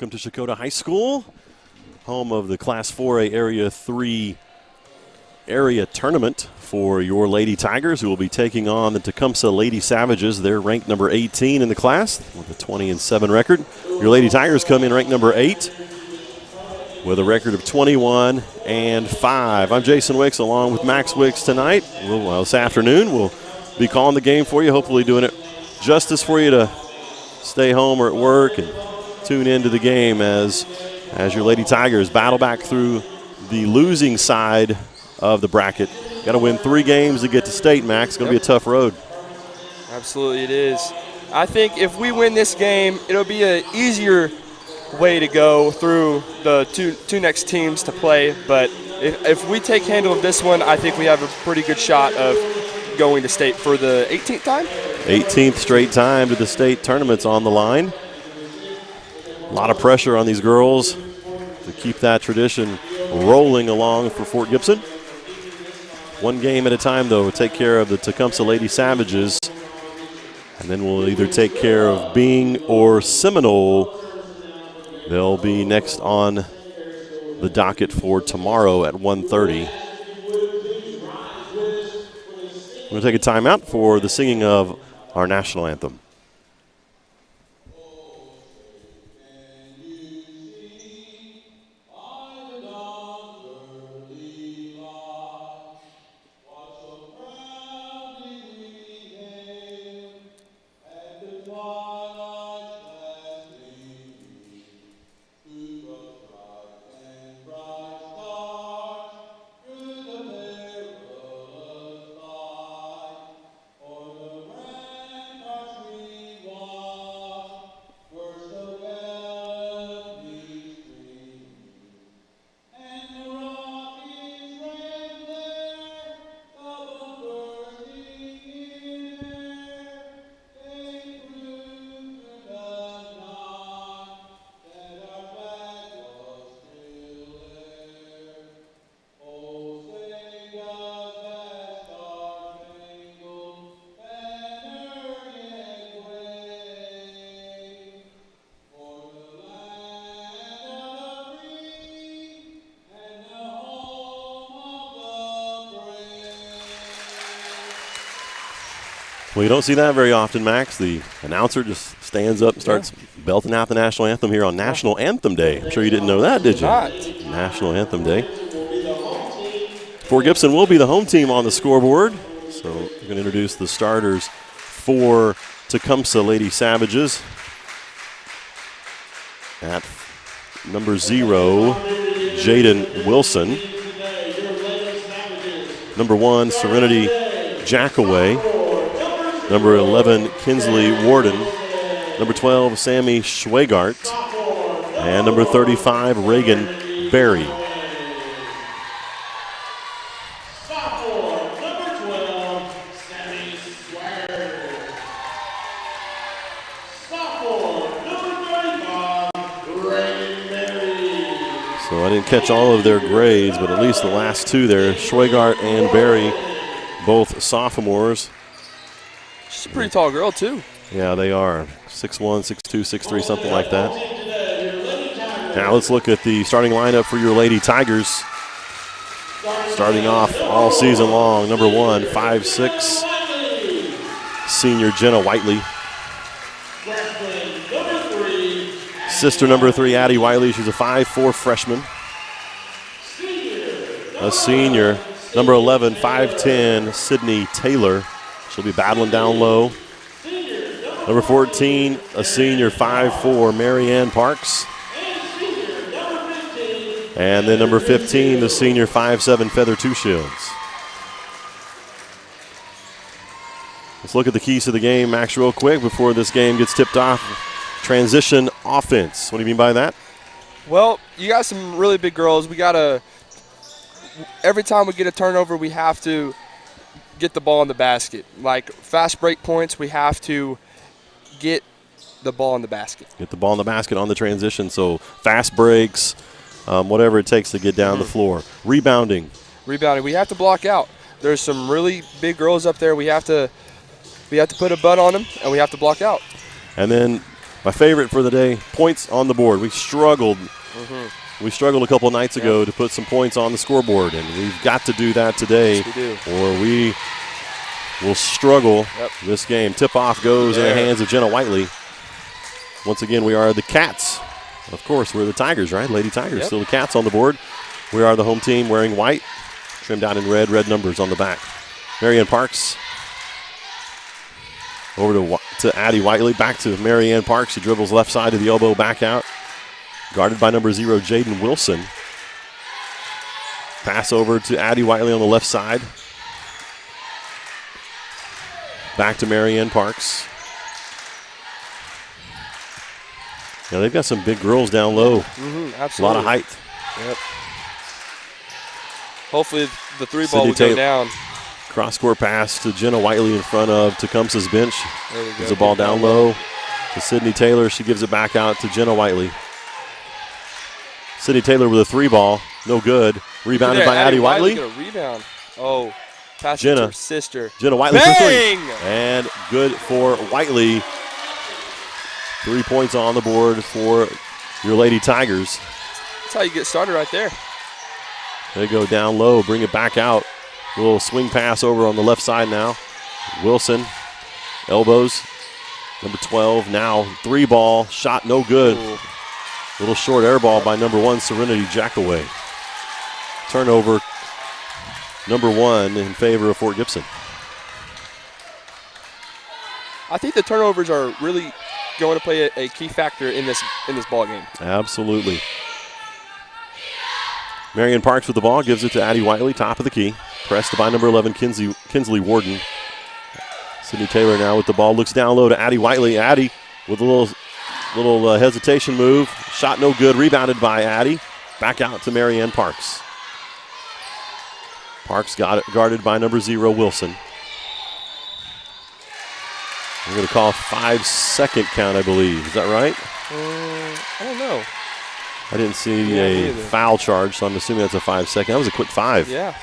Welcome to Chakota High School, home of the Class 4A Area 3 area tournament for your Lady Tigers, who will be taking on the Tecumseh Lady Savages. They're ranked number 18 in the class with a 20-7 record. Your Lady Tigers come in ranked number 8 with a record of 21-5. I'm Jason Wicks along with Max Wicks tonight. This afternoon we'll be calling the game for you, hopefully doing it justice for you to stay home or at work and tune into the game as your Lady Tigers battle back through the losing side of the bracket. Got to win 3 games to get to state, Max. It's going to be a tough road. Absolutely it is. I think if we win this game, it'll be an easier way to go through the two next teams to play. But if we take handle of this one, I think we have a pretty good shot of going to state for the 18th time. 18th straight time to the state tournament's on the line. A lot of pressure on these girls to keep that tradition rolling along for Fort Gibson. 1 game at a time, though. We'll take care of the Tecumseh Lady Savages, and then we'll either take care of Bing or Seminole. They'll be next on the docket for tomorrow at 1:30. We're going to take a timeout for the singing of our national anthem. Well, you don't see that very often, Max. The announcer just stands up and starts belting out the national anthem here on National Anthem Day. I'm sure you didn't know that, did you? Not. National Anthem Day. Fort Gibson will be the home team on the scoreboard. So we're going to introduce the starters for Tecumseh Lady Savages. At number 0, Jaden Wilson. Number 1, Serenity Jackaway. Number 11, Kinsley Warden. Number 12, Sammy Schwegart. And number 35, Reagan Berry. So I didn't catch all of their grades, but at least the last 2 there, Schwegart and Berry, both sophomores. She's a pretty tall girl, too. Yeah, they are. 6'1", 6'2", 6'3", something like that. Now let's look at the starting lineup for your Lady Tigers. Starting off all season long, number 1, 5'6", senior Jenna Whiteley. Sister number 3, Addie Wiley. She's a 5'4" freshman. A senior, number 11, 5'10", Sydney Taylor. She'll be battling down low. Number 14, a senior, 5'4", Marianne Parks. And then number 15, the senior, 5'7", Feather Two Shields. Let's look at the keys to the game, Max, real quick before this game gets tipped off. Transition offense. What do you mean by that? Well, you got some really big girls. We got to, every time we get a turnover, we have to get the ball in the basket. Like fast break points, we have to get the ball in the basket. Get the ball in the basket on the transition. So fast breaks, whatever it takes to get down the floor. Rebounding. We have to block out. There's some really big girls up there. We have to put a butt on them, and we have to block out. And then My favorite for the day, points on the board. We struggled. We struggled a couple nights ago to put some points on the scoreboard, and we've got to do that today, Yes, we do. or we will struggle this game. Tip-off goes in the hands of Jenna Whiteley. Once again, we are the Cats. Of course, we're the Tigers, right? Lady Tigers, still the Cats on the board. We are the home team wearing white, trimmed out in red numbers on the back. Marianne Parks over to Addie Whiteley. Back to Marianne Parks. She dribbles left side to the elbow, back out. Guarded by number 0, Jaden Wilson. Pass over to Addie Whiteley on the left side. Back to Marianne Parks. Yeah, they've got some big girls down low. Absolutely. A lot of height. Yep. Hopefully the three ball will go down. Cross-court pass to Jenna Whiteley in front of Tecumseh's bench. There we go. Gives the ball down low to Sydney Taylor. She gives it back out to Jenna Whiteley. Sydney Taylor with a 3-ball. No good. Rebounded by Addie Whiteley. Get a rebound. Oh, pass Jenna. to her sister. Jenna Whiteley Bang! for 3. And good for Whiteley. 3 points on the board for your Lady Tigers. That's how you get started right there. They go down low, bring it back out. A little swing pass over on the left side now. Wilson, elbows. Number 12 now, 3-ball, shot no good. Ooh. Little short air ball by number 1, Serenity Jackaway. Turnover, number 1 in favor of Fort Gibson. I think the turnovers are really going to play a key factor in this ball game. Absolutely. Marianne Parks with the ball, gives it to Addie Whiteley, top of the key. Pressed by number 11, Kinsley Warden. Sydney Taylor now with the ball, looks down low to Addie Whiteley. Addie with a little hesitation move. Shot no good, rebounded by Addie. Back out to Marianne Parks. Parks got it, guarded by number 0, Wilson. We're going to call a 5-second count, I believe. Is that right? I don't know. I didn't see a foul charge, so I'm assuming that's a 5-second. That was a quick 5. Yeah.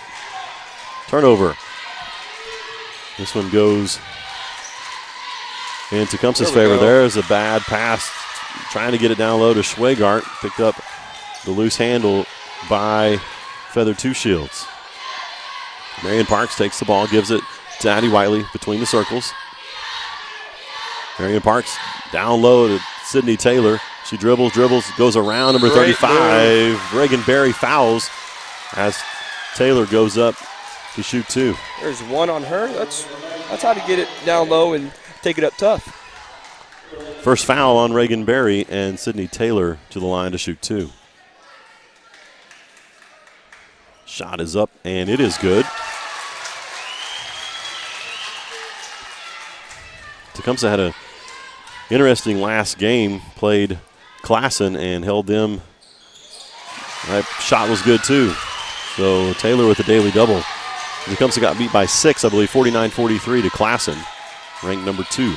Turnover. This one goes in Tecumseh's favor. There's a bad pass. Trying to get it down low to Schwegart. Picked up the loose handle by Feather Two Shields. Marianne Parks takes the ball, gives it to Addie Whiteley between the circles. Marianne Parks down low to Sydney Taylor. She dribbles, goes around number 35. Reagan Berry fouls as Taylor goes up to shoot 2. There's 1 on her. That's how to get it down low and take it up tough. First foul on Reagan Berry, and Sydney Taylor to the line to shoot 2. Shot is up, and it is good. Tecumseh had an interesting last game, played Classen and held them. That shot was good too. So Taylor with the daily double. Tecumseh got beat by 6, I believe, 49-43 to Classen, ranked number 2.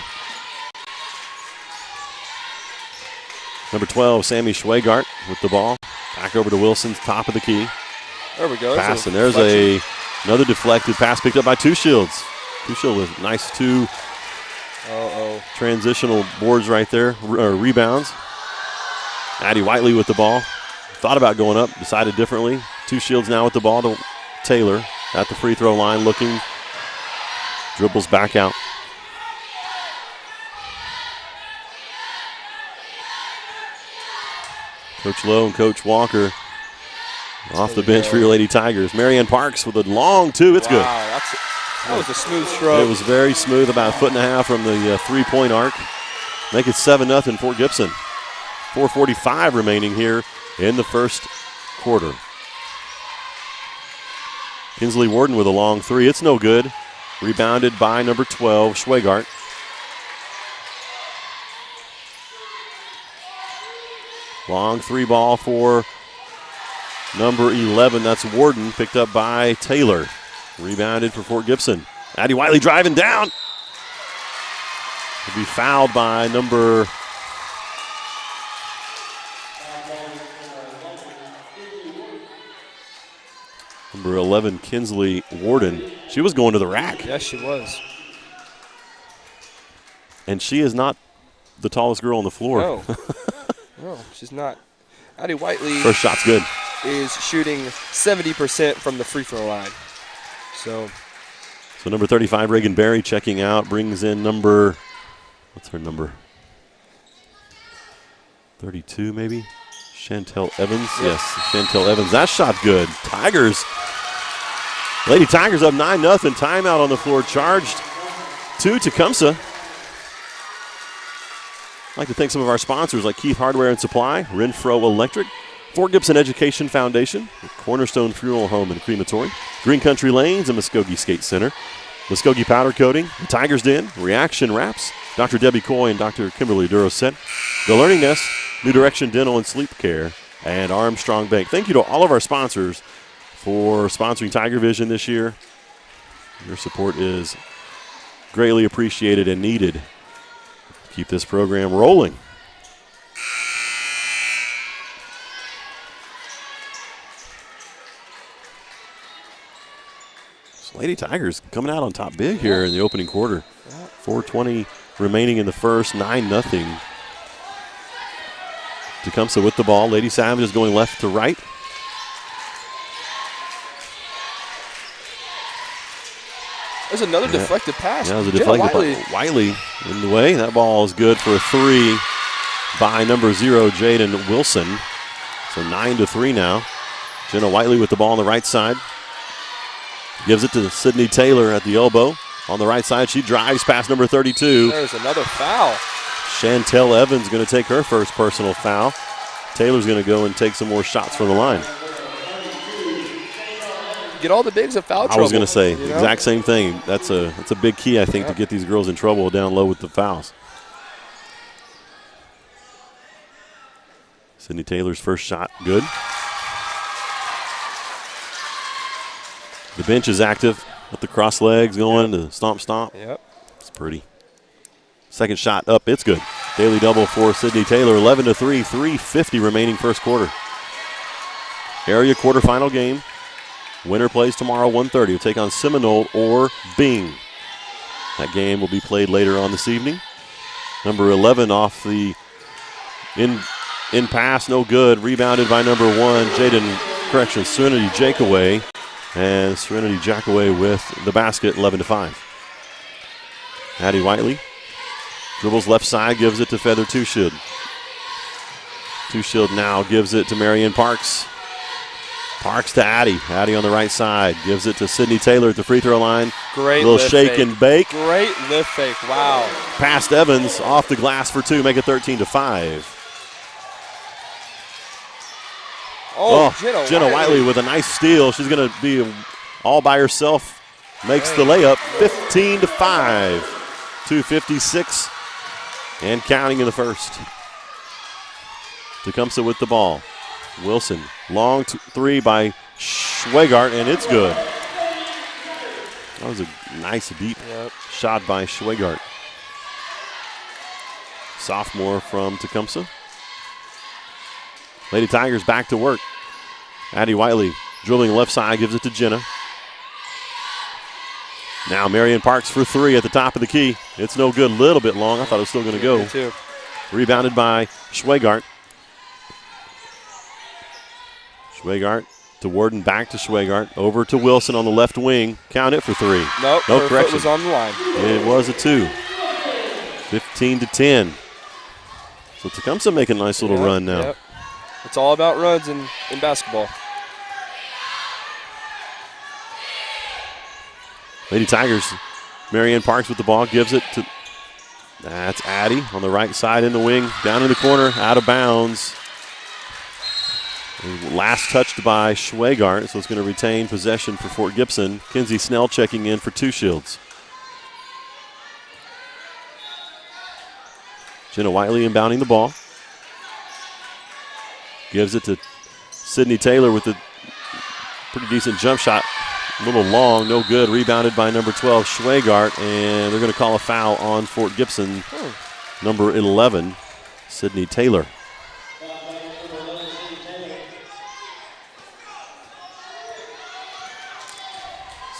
Number 12, Sammy Schwegart with the ball. Back over to Wilson's top of the key. There we go. Pass, and there's another deflected pass picked up by Two Shields. Two Shields with nice 2 transitional boards right there, or rebounds. Addie Whiteley with the ball. Thought about going up, decided differently. Two Shields now with the ball to Taylor at the free throw line, looking, dribbles back out. Coach Lowe and Coach Walker off the bench for your Lady Tigers. Marianne Parks with a long 2. It's good. That was a smooth stroke. It was very smooth, about 1.5 from the three-point arc. Make it 7-0 Fort Gibson. 4:45 remaining here in the first quarter. Kinsley Warden with a long 3. It's no good. Rebounded by number 12, Schwegart. Long 3-ball for number 11. That's Warden, picked up by Taylor. Rebounded for Fort Gibson. Addie Whiteley driving down. Will be fouled by number 11, Kinsley Warden. She was going to the rack. Yes, she was. And she is not the tallest girl on the floor. No. No, she's not. Addie Whiteley First shot's good. Is shooting 70% from the free throw line. So number 35, Reagan Berry, checking out, brings in what's her number? 32 maybe? Chantel Evans. Yep. Yes, Chantel Evans. That shot good. Lady Tigers up 9-0. Timeout on the floor charged to Tecumseh. I'd like to thank some of our sponsors like Keith Hardware and Supply, Renfro Electric, Fort Gibson Education Foundation, Cornerstone Funeral Home and Crematory, Green Country Lanes, and Muskogee Skate Center, Muskogee Powder Coating, the Tigers Den, Reaction Wraps, Dr. Debbie Coy and Dr. Kimberly Durosett, The Learning Nest, New Direction Dental and Sleep Care, and Armstrong Bank. Thank you to all of our sponsors for sponsoring TigerVision this year. Your support is greatly appreciated and needed. Keep this program rolling. So Lady Tigers coming out on top big here in the opening quarter. 4:20 remaining in the first, 9-0. Tecumseh with the ball. Lady Savages going left to right. There's another deflected pass. Yeah, it was a deflected pass. Wiley in the way. That ball is good for a three by number 0, Jaden Wilson. So 9-3 now. Jenna Whiteley with the ball on the right side. Gives it to Sydney Taylor at the elbow. On the right side, she drives past number 32. There's another foul. Chantel Evans going to take her first personal foul. Taylor's going to go and take some more shots from the line. Get all the bigs in foul trouble. I was going to say, exact same thing. That's a big key, I think, to get these girls in trouble down low with the fouls. Sydney Taylor's first shot, good. The bench is active with the cross legs going to stomp, stomp. Yep. It's pretty. Second shot up, it's good. Daily double for Sydney Taylor, 11-3, 3:50 remaining first quarter. Area quarterfinal game. Winner plays tomorrow, 1:30. Will take on Seminole or Bing. That game will be played later on this evening. Number 11 off the in pass, no good. Rebounded by number 1, Serenity Jackaway. And Serenity Jackaway with the basket, 11-5. Addie Whiteley dribbles left side, gives it to Feather Two-Shield. Two-Shield now gives it to Marion Parks. Parks to Addie. Addie on the right side. Gives it to Sydney Taylor at the free throw line. Great little shake and bake. Great lift fake. Wow. Past Evans off the glass for 2. Make it 13-5. Oh, Jenna Whiteley with a nice steal. She's going to be all by herself. Makes the layup. 15-5. 2:56 and counting in the first. Tecumseh with the ball. Wilson, long three by Schwegart, and it's good. That was a nice deep shot by Schwegart. Sophomore from Tecumseh. Lady Tigers back to work. Addie Whiteley dribbling left side, gives it to Jenna. Now Marion Parks for 3 at the top of the key. It's no good, a little bit long. I thought it was still going to go. Rebounded by Schwegart. Schwegart to Warden, back to Schwegart. Over to Wilson on the left wing. Count it for 3. Nope, no her correction. Foot was on the line. It was a 2. 15-10. So Tecumseh making a nice little run now. Yep. It's all about runs in basketball. Lady Tigers, Marianne Parks with the ball, gives it to, that's Addie on the right side in the wing, down in the corner, out of bounds. Last touched by Schwegart, so it's going to retain possession for Fort Gibson. Kinsey Snell checking in for Two-Shields. Jenna Whiteley inbounding the ball. Gives it to Sydney Taylor with a pretty decent jump shot. A little long, no good. Rebounded by number 12, Schwegart, and they're going to call a foul on Fort Gibson. Number 11, Sydney Taylor.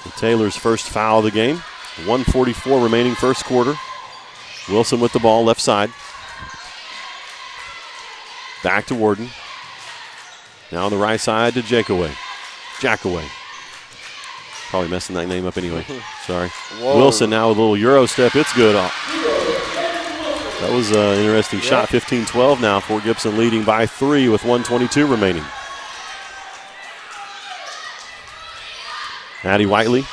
So Taylor's first foul of the game. 1:44 remaining first quarter. Wilson with the ball left side. Back to Warden. Now on the right side to Jackaway. Probably messing that name up anyway. Sorry. Whoa. Wilson now with a little Euro step. It's good. That was an interesting shot. 15-12 now. Fort Gibson leading by 3 with 1:22 remaining. Addie Whiteley.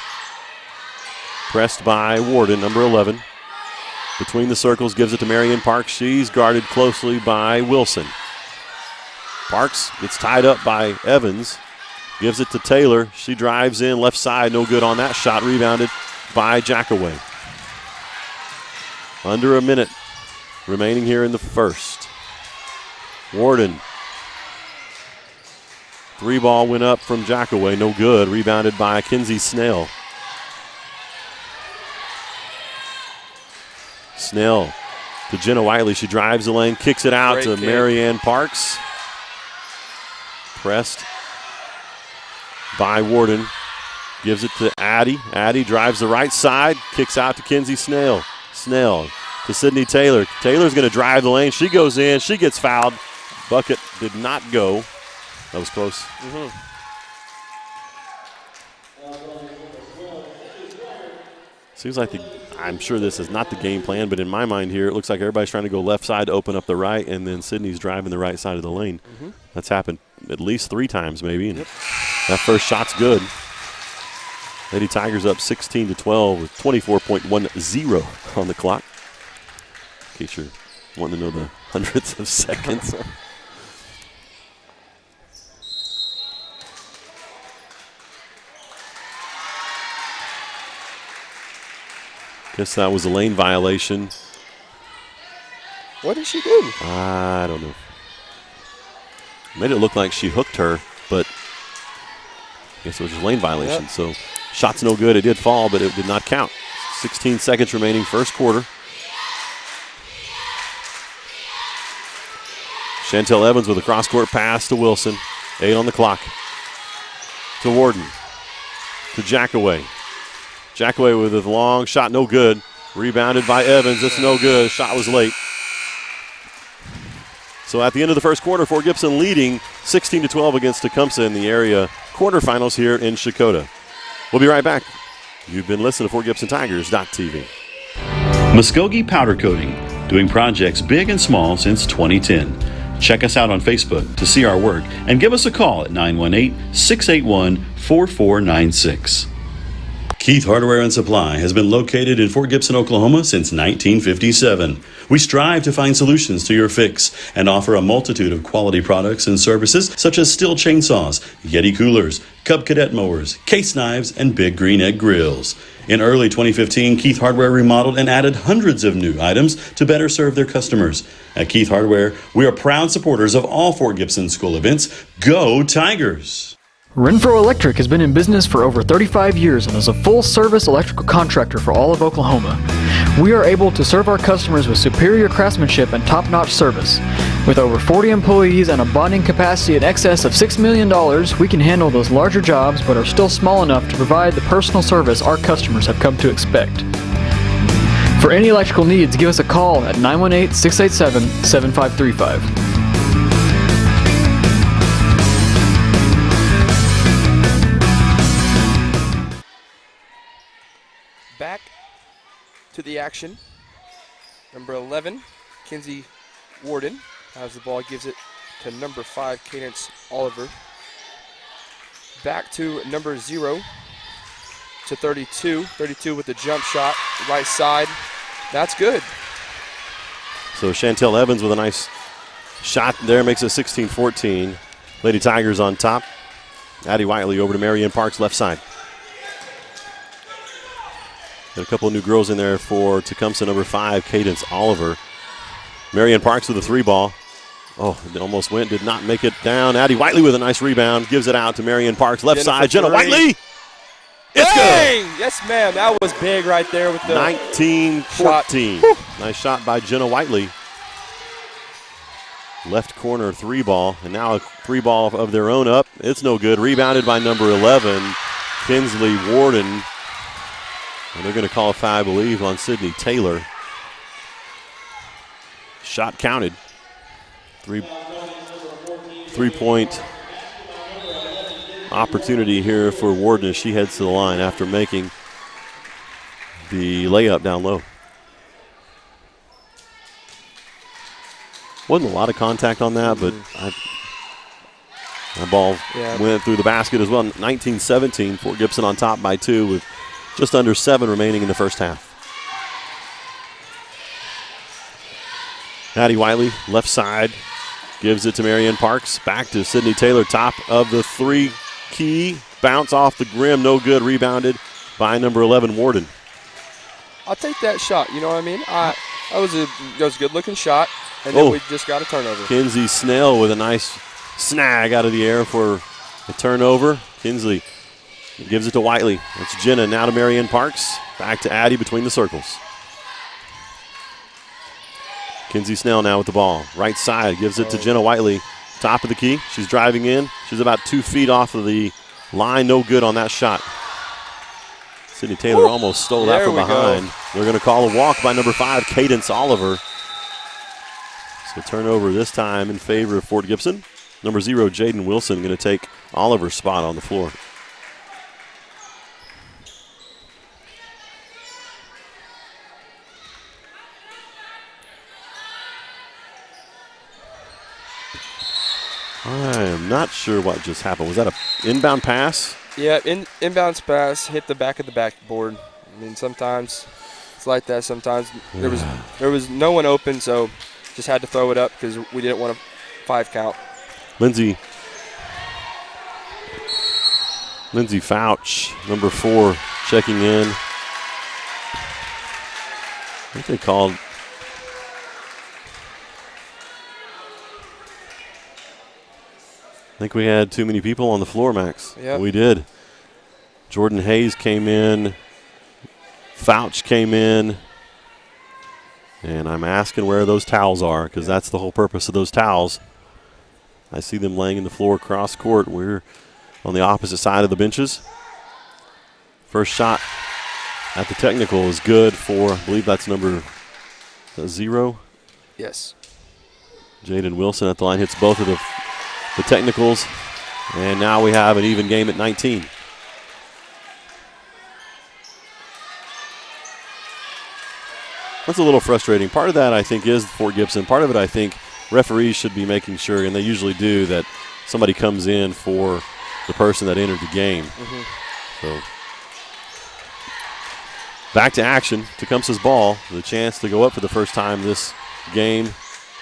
Pressed by Warden, number 11. Between the circles, gives it to Marion Parks. She's guarded closely by Wilson. Parks gets tied up by Evans. Gives it to Taylor. She drives in left side. No good on that shot. Rebounded by Jackaway. Under a minute remaining here in the first. Warden. 3-ball went up from Jackaway. No good. Rebounded by Kinsey Snell. Snell to Jenna Whiteley. She drives the lane, kicks it out to Marianne Parks. Pressed by Warden. Gives it to Addie. Addie drives the right side, kicks out to Kinsey Snell. Snell to Sydney Taylor. Taylor's going to drive the lane. She goes in. She gets fouled. Bucket did not go. That was close. Seems like I'm sure this is not the game plan, but in my mind here, it looks like everybody's trying to go left side to open up the right, and then Sydney's driving the right side of the lane. That's happened at least 3 times maybe, and that first shot's good. Lady Tigers up 16-12 with 24.10 on the clock. In case you're wanting to know the hundredths of seconds. Guess that was a lane violation. What did she do? I don't know. Made it look like she hooked her, but I guess it was just a lane violation. So shot's no good. It did fall, but it did not count. 16 seconds remaining, first quarter. Chantel Evans with a cross-court pass to Wilson. 8 on the clock. To Warden. To Jackaway. Jackaway with a long shot, no good. Rebounded by Evans. It's no good. Shot was late. So at the end of the first quarter, Fort Gibson leading 16-12 against Tecumseh in the area quarterfinals here in Shakota. We'll be right back. You've been listening to FortGibsonTigers.tv. Muskogee Powder Coating, doing projects big and small since 2010. Check us out on Facebook to see our work and give us a call at 918-681-4496. Keith Hardware and Supply has been located in Fort Gibson, Oklahoma since 1957. We strive to find solutions to your fix and offer a multitude of quality products and services such as Stihl chainsaws, Yeti coolers, Cub Cadet mowers, case knives, and Big Green Egg grills. In early 2015, Keith Hardware remodeled and added hundreds of new items to better serve their customers. At Keith Hardware, we are proud supporters of all Fort Gibson school events. Go Tigers! Renfro Electric has been in business for over 35 years and is a full-service electrical contractor for all of Oklahoma. We are able to serve our customers with superior craftsmanship and top-notch service. With over 40 employees and a bonding capacity in excess of $6 million, we can handle those larger jobs but are still small enough to provide the personal service our customers have come to expect. For any electrical needs, give us a call at 918-687-7535. Back to the action. Number 11, Kinsey Warden has the ball, gives it to number 5, Cadence Oliver. Back to number 0 to 32. 32 with the jump shot, right side. That's good. So Chantel Evans with a nice shot there makes it 16-14. Lady Tigers on top. Addie Whiteley over to Marianne Parks, left side. Got a couple of new girls in there for Tecumseh, number 5, Cadence Oliver. Marianne Parks with a 3-ball. Oh, it almost went, did not make it down. Addie Whiteley with a nice rebound, gives it out to Marianne Parks, left side. Jenna Whiteley. It's good. Yes, ma'am. That was big right there with the 19-14. Nice shot by Jenna Whiteley. Left corner 3-ball, and now a 3-ball of their own up. It's no good. Rebounded by number 11, Kinsley Warden. And they're going to call a foul, I believe, on Sydney Taylor. Shot counted. 3-point opportunity here for Warden as she heads to the line after making the layup down low. Wasn't a lot of contact on that, but that ball went through the basket as well. 19-17, Fort Gibson on top by 2 with just under 7 remaining in the first half. Addie Wiley, left side, gives it to Marianne Parks. Back to Sydney Taylor, top of the 3 key. Bounce off the rim, no good. Rebounded by number 11, Warden. I'll take that shot, you know what I mean? That was a good-looking shot, and then we just got a turnover. Kinsey Snell with a nice snag out of the air for a turnover. Kinsley gives it to Wiley. That's Jenna, now to Marianne Parks. Back to Addie between the circles. Kinsey Snell now with the ball. Right side, gives it to Jenna Whiteley. Top of the key. She's driving in. She's about 2 feet off of the line. No good on that shot. Sydney Taylor almost stole that from behind. They're going to call a walk by number 5, Cadence Oliver. So turnover this time in favor of Fort Gibson. Number 0, Jaden Wilson, going to take Oliver's spot on the floor. I am not sure what just happened. Was that an inbound pass? Yeah, inbounds pass, hit the back of the backboard. I mean, sometimes it's like that. Sometimes there was no one open, so just had to throw it up because we didn't want a 5 count. Lindsay Fouch, number 4, checking in. I think they called. I think we had too many people on the floor, Max. Yep. We did. Jordan Hayes came in. Fouch came in. And I'm asking where those towels are because that's the whole purpose of those towels. I see them laying in the floor across court. We're on the opposite side of the benches. First shot at the technical is good for, I believe that's number 0. Yes. Jaden Wilson at the line hits both of the technicals. And now we have an even game at 19. That's a little frustrating. Part of that, I think, is Fort Gibson. Part of it, I think, referees should be making sure, and they usually do, that somebody comes in for the person that entered the game. So back to action. Tecumseh's ball. The chance to go up for the first time this game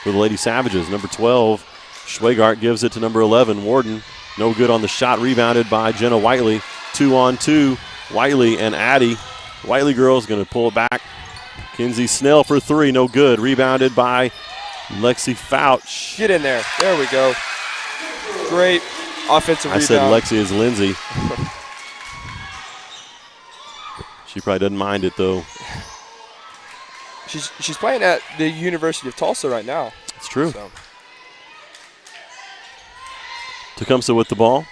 for the Lady Savages. Number 12, Schwegart gives it to number 11, Warden. No good on the shot. Rebounded by Jenna Whiteley. 2-on-2. Whiteley and Addie. Whiteley girls going to pull it back. Kinsey Snell for 3. No good. Rebounded by Lexi Fouch. Get in there. There we go. Great offensive rebound. I said Lexi is Lindsay. She probably doesn't mind it, though. She's playing at the University of Tulsa right now. It's true. So. Tecumseh with the ball.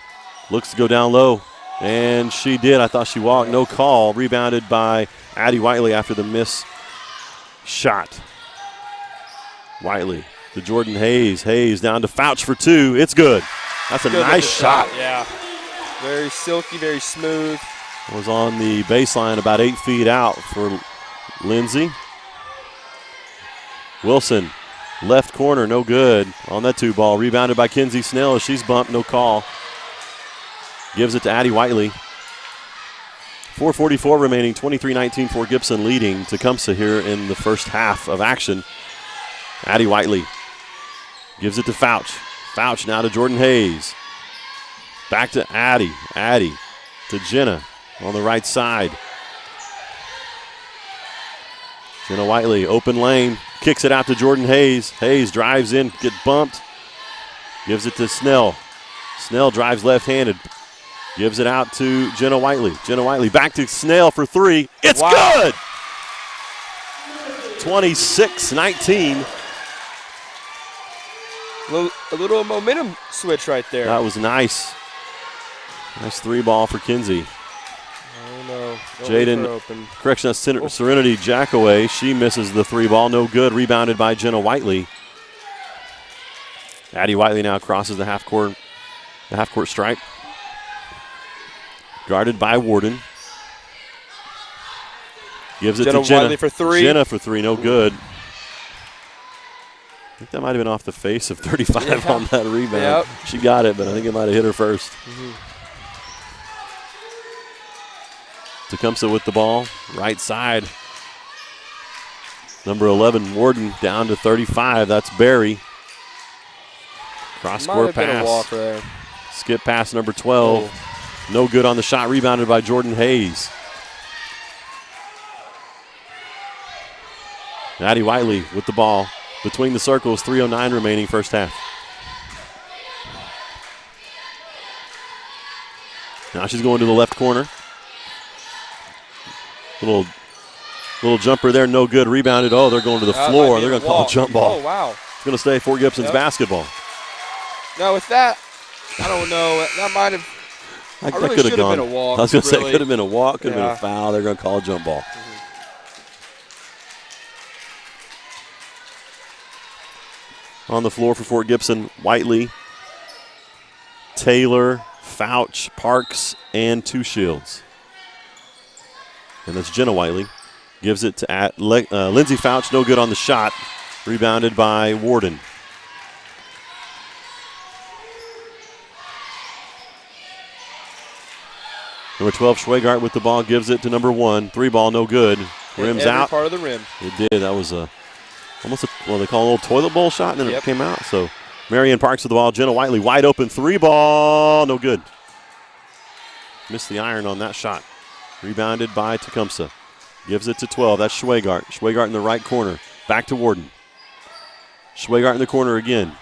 Looks to go down low. And she did. I thought she walked. No call. Rebounded by Addie Whiteley after the miss shot. Whiteley to Jordan Hayes. Hayes down to Fouch for 2. It's good. That's a nice shot. Yeah. Very silky, very smooth. Was on the baseline about 8 feet out for Lindsay. Wilson, left corner, no good on that 2 ball. Rebounded by Kinsey Snell. She's bumped, no call. Gives it to Addie Whiteley. 4:44 remaining, 23-19 for Gibson leading Tecumseh here in the first half of action. Addie Whiteley gives it to Fouch. Fouch now to Jordan Hayes. Back to Addie. Addie to Jenna on the right side. Jenna Whiteley, open lane, kicks it out to Jordan Hayes. Hayes drives in, get bumped. Gives it to Snell. Snell drives left-handed. Gives it out to Jenna Whiteley. Jenna Whiteley back to Snell for 3. It's good! 26-19. A little momentum switch right there. That was nice. Nice 3 ball for Kinsey. Oh, no. Jaden, correction, that's Serenity Jackaway. She misses the 3 ball. No good. Rebounded by Jenna Whiteley. Addie Whiteley now crosses the half-court stripe. Guarded by Warden. Gives it to Jenna. Whiteley for three. Jenna for three, no good. I think that might have been off the face of 35 on that rebound. Yep. She got it, but I think it might have hit her first. Tecumseh with the ball, right side. Number 11, Warden, down to 35. That's Barry. Cross-court Been a pass. walk there. Skip pass number 12. No good on the shot, rebounded by Jordan Hayes. Addie Whiteley with the ball. Between the circles, 3:09 remaining first half. Now she's going to the left corner. Little jumper there, no good. Rebounded. Oh, they're going to the floor. They're going to call a jump ball. Oh, wow. It's going to stay Fort Gibson's basketball. Now with that, I don't know. That might have. That really could have should have gone. been a walk. I was going to say, really. could have been a walk, could have been a foul. They're going to call a jump ball. On the floor for Fort Gibson, Whiteley, Taylor, Fouch, Parks, and Two Shields. And that's Jenna Whiteley. Gives it to Lindsey Fouch, no good on the shot. Rebounded by Warden. Number 12, Schwegart with the ball, gives it to number 1. 3 ball, no good. Rims out. Part of the rim. It did. That was almost they call it a little toilet bowl shot, and then it came out. So Marion Parks with the ball. Jenna Whiteley wide open. 3 ball, no good. Missed the iron on that shot. Rebounded by Tecumseh. Gives it to 12. That's Schwegart. Schwegart in the right corner. Back to Warden. Schwegart in the corner again.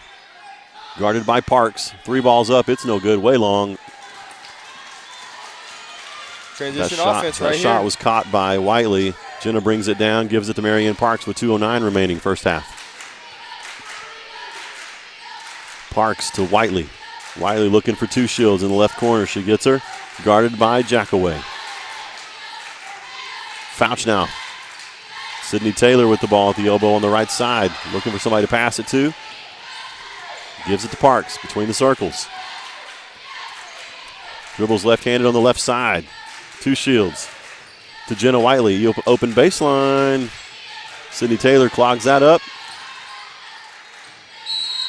Guarded by Parks. 3 balls up. It's no good. Way long. Transition offense right here. That shot was caught by Whiteley. Jenna brings it down, gives it to Marion Parks with 2:09 remaining first half. Parks to Whiteley. Whiteley looking for Two Shields in the left corner. She gets her. Guarded by Jackaway. Fouch now. Sydney Taylor with the ball at the elbow on the right side. Looking for somebody to pass it to. Gives it to Parks between the circles. Dribbles left-handed on the left side. Two Shields to Jenna Whiteley. Open baseline. Sydney Taylor clogs that up.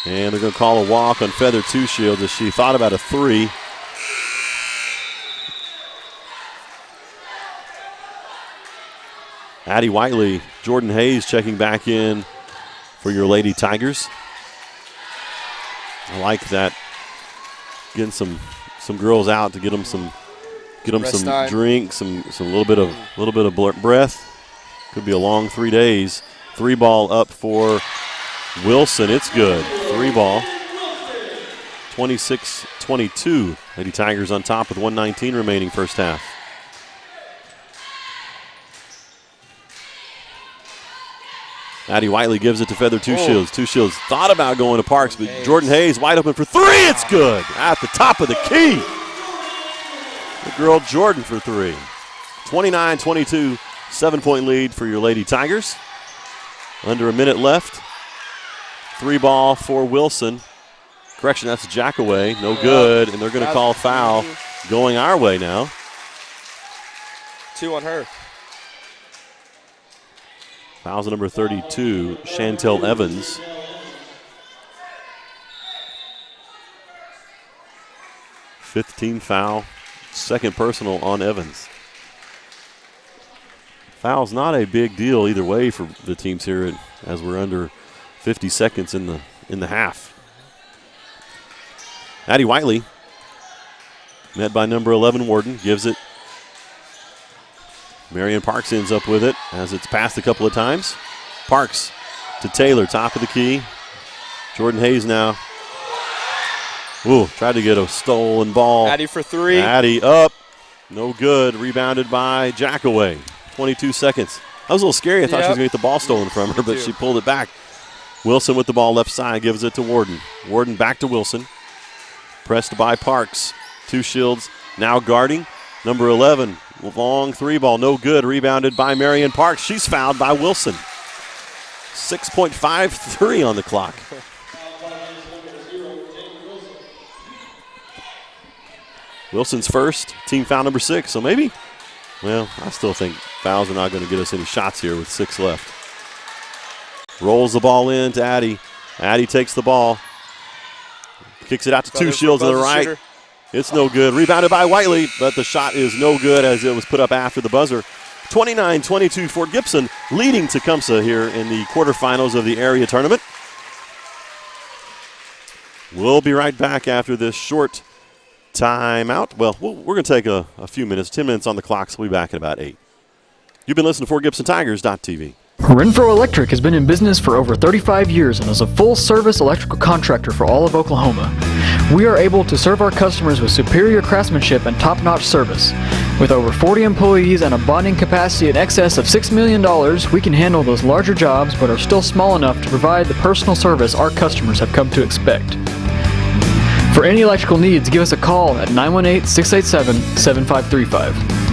And they're going to call a walk on Feather Two Shields as she thought about a 3. Addie Whiteley, Jordan Hayes checking back in for your Lady Tigers. I like that. Getting some girls out to get them some drink, some little bit of breath. Could be a long 3 days. 3 ball up for Wilson. It's good. 3 ball. 26-22. Lady Tigers on top with 1:19 remaining first half. Addie Whiteley gives it to Feather Two Shields. Two Shields thought about going to Parks, but Jordan Hayes wide open for 3. It's good. At the top of the key. The girl Jordan for 3. 29-22, 7-point lead for your Lady Tigers. Under a minute left. 3 ball for Wilson. Correction, that's Jackaway. No good, and they're going to call foul going our way now. 2 on her. Foul's number 32, Chantel Evans. Fifth team foul, second personal on Evans. Foul's not a big deal either way for the teams here as we're under 50 seconds in the half. Addie Whiteley, met by number 11 Warden, gives it. Marion Parks ends up with it as it's passed a couple of times. Parks to Taylor, top of the key. Jordan Hayes now. Ooh, tried to get a stolen ball. Addie for 3. Addie up. No good. Rebounded by Jackaway. 22 seconds. That was a little scary. I thought she was going to get the ball stolen from her, but she pulled it back. Wilson with the ball left side gives it to Warden. Warden back to Wilson. Pressed by Parks. Two Shields now guarding. Number 11, long 3 ball, no good. Rebounded by Marion Parks. She's fouled by Wilson. 6.53 on the clock. Wilson's first, team foul number 6. So maybe, well, I still think fouls are not going to get us any shots here with 6 left. Rolls the ball in to Addy. Addy takes the ball. Kicks it out to Two Shields on the right. Shooter. It's no good. Rebounded by Whiteley, but the shot is no good as it was put up after the buzzer. 29-22 Fort Gibson leading Tecumseh here in the quarterfinals of the area tournament. We'll be right back after this short timeout. Well, we're going to take a few minutes, 10 minutes on the clock, so we'll be back at about 8. You've been listening to FortGibsonTigers.tv. Renfro Electric has been in business for over 35 years and is a full-service electrical contractor for all of Oklahoma. We are able to serve our customers with superior craftsmanship and top-notch service. With over 40 employees and a bonding capacity in excess of $6 million, we can handle those larger jobs but are still small enough to provide the personal service our customers have come to expect. For any electrical needs, give us a call at 918-687-7535.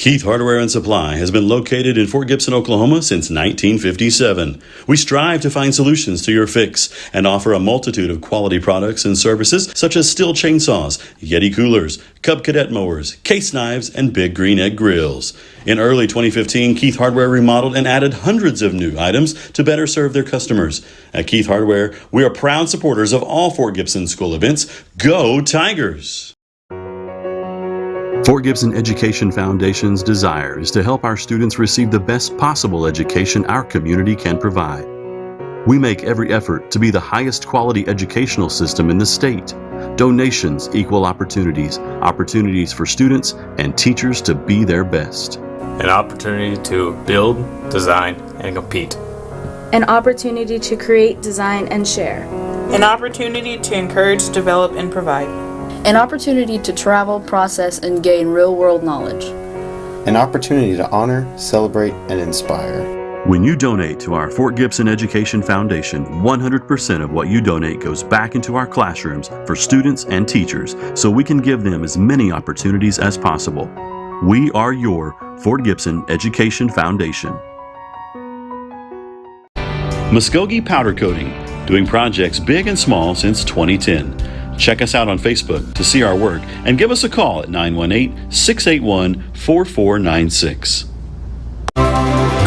Keith Hardware and Supply has been located in Fort Gibson, Oklahoma since 1957. We strive to find solutions to your fix and offer a multitude of quality products and services such as Stihl chainsaws, Yeti coolers, Cub Cadet mowers, case knives, and Big Green Egg grills. In early 2015, Keith Hardware remodeled and added hundreds of new items to better serve their customers. At Keith Hardware, we are proud supporters of all Fort Gibson school events. Go Tigers! Fort Gibson Education Foundation's desire is to help our students receive the best possible education our community can provide. We make every effort to be the highest quality educational system in the state. Donations equal opportunities, opportunities for students and teachers to be their best. An opportunity to build, design, and compete. An opportunity to create, design, and share. An opportunity to encourage, develop, and provide. An opportunity to travel, process, and gain real-world knowledge. An opportunity to honor, celebrate, and inspire. When you donate to our Fort Gibson Education Foundation, 100% of what you donate goes back into our classrooms for students and teachers so we can give them as many opportunities as possible. We are your Fort Gibson Education Foundation. Muskogee Powder Coating, doing projects big and small since 2010. Check us out on Facebook to see our work and give us a call at 918-681-4496.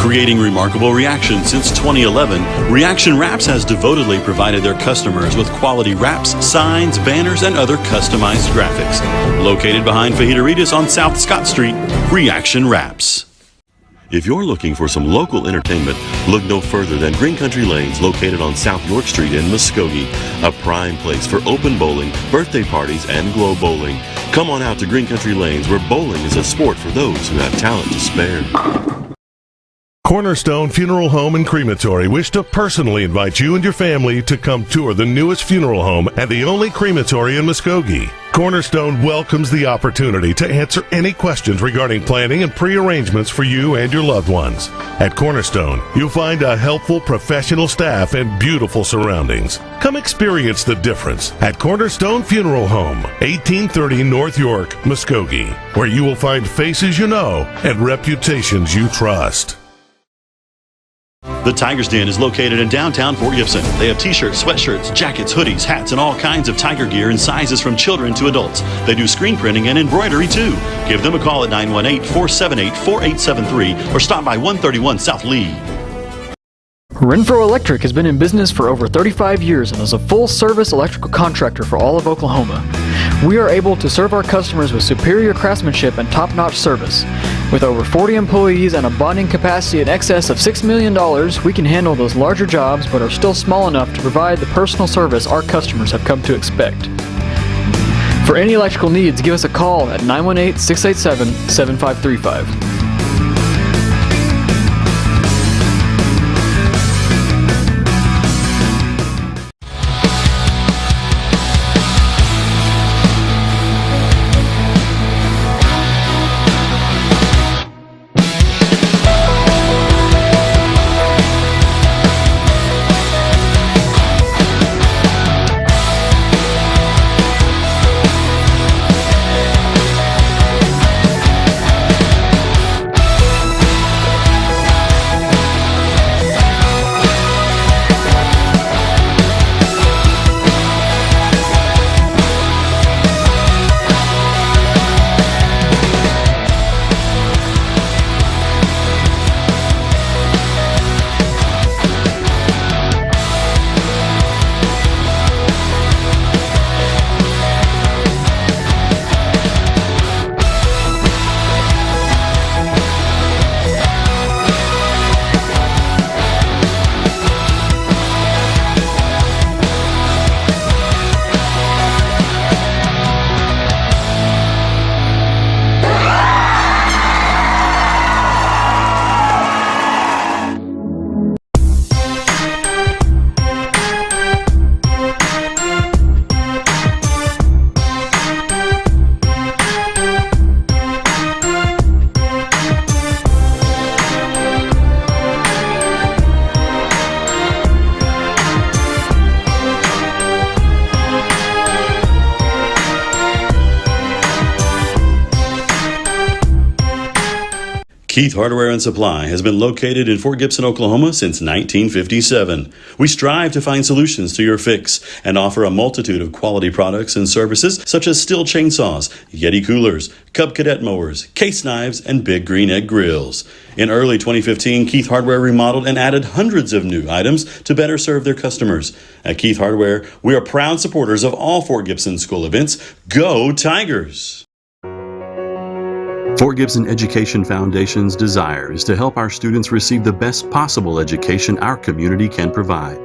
Creating remarkable reactions since 2011, Reaction Wraps has devotedly provided their customers with quality wraps, signs, banners, and other customized graphics. Located behind Fajitas on South Scott Street, Reaction Wraps. If you're looking for some local entertainment, look no further than Green Country Lanes, located on South York Street in Muskogee, a prime place for open bowling, birthday parties, and glow bowling. Come on out to Green Country Lanes, where bowling is a sport for those who have talent to spare. Cornerstone Funeral Home and Crematory wish to personally invite you and your family to come tour the newest funeral home and the only crematory in Muskogee. Cornerstone welcomes the opportunity to answer any questions regarding planning and pre-arrangements for you and your loved ones. At Cornerstone, you'll find a helpful professional staff and beautiful surroundings. Come experience the difference at Cornerstone Funeral Home, 1830 North York, Muskogee, where you will find faces you know and reputations you trust. The Tiger's Den is located in downtown Fort Gibson. They have t-shirts, sweatshirts, jackets, hoodies, hats, and all kinds of Tiger gear in sizes from children to adults. They do screen printing and embroidery too. Give them a call at 918-478-4873 or stop by 131 South Lee. Renfro Electric has been in business for over 35 years and is a full-service electrical contractor for all of Oklahoma. We are able to serve our customers with superior craftsmanship and top-notch service. With over 40 employees and a bonding capacity in excess of $6 million, we can handle those larger jobs but are still small enough to provide the personal service our customers have come to expect. For any electrical needs, give us a call at 918-687-7535. Keith Hardware and Supply has been located in Fort Gibson, Oklahoma since 1957. We strive to find solutions to your fix and offer a multitude of quality products and services such as Stihl chainsaws, Yeti coolers, Cub Cadet mowers, case knives, and Big Green Egg grills. In early 2015, Keith Hardware remodeled and added hundreds of new items to better serve their customers. At Keith Hardware, we are proud supporters of all Fort Gibson school events. Go Tigers! Fort Gibson Education Foundation's desire is to help our students receive the best possible education our community can provide.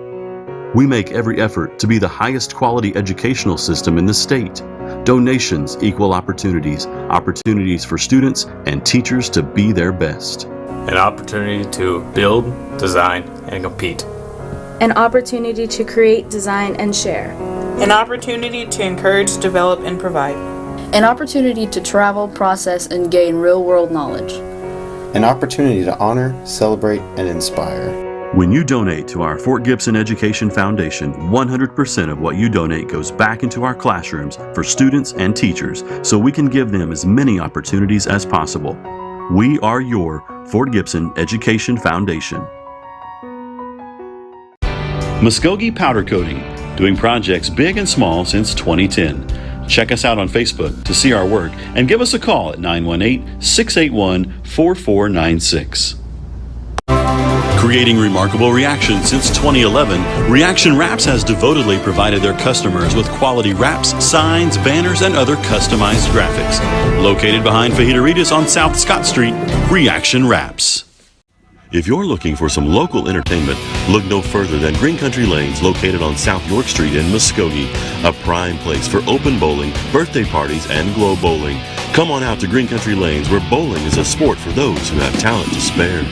We make every effort to be the highest quality educational system in the state. Donations equal opportunities, opportunities for students and teachers to be their best. An opportunity to build, design, and compete. An opportunity to create, design, and share. An opportunity to encourage, develop, and provide. An opportunity to travel, process, and gain real-world knowledge. An opportunity to honor, celebrate, and inspire. When you donate to our Fort Gibson Education Foundation, 100% of what you donate goes back into our classrooms for students and teachers so we can give them as many opportunities as possible. We are your Fort Gibson Education Foundation. Muskogee Powder Coating, doing projects big and small since 2010. Check us out on Facebook to see our work and give us a call at 918-681-4496. Creating remarkable reactions since 2011, Reaction Wraps has devotedly provided their customers with quality wraps, signs, banners, and other customized graphics. Located behind Fajita-Ritas on South Scott Street, Reaction Wraps. If you're looking for some local entertainment, look no further than Green Country Lanes, located on South York Street in Muskogee, a prime place for open bowling, birthday parties, and glow bowling. Come on out to Green Country Lanes, where bowling is a sport for those who have talent to spare.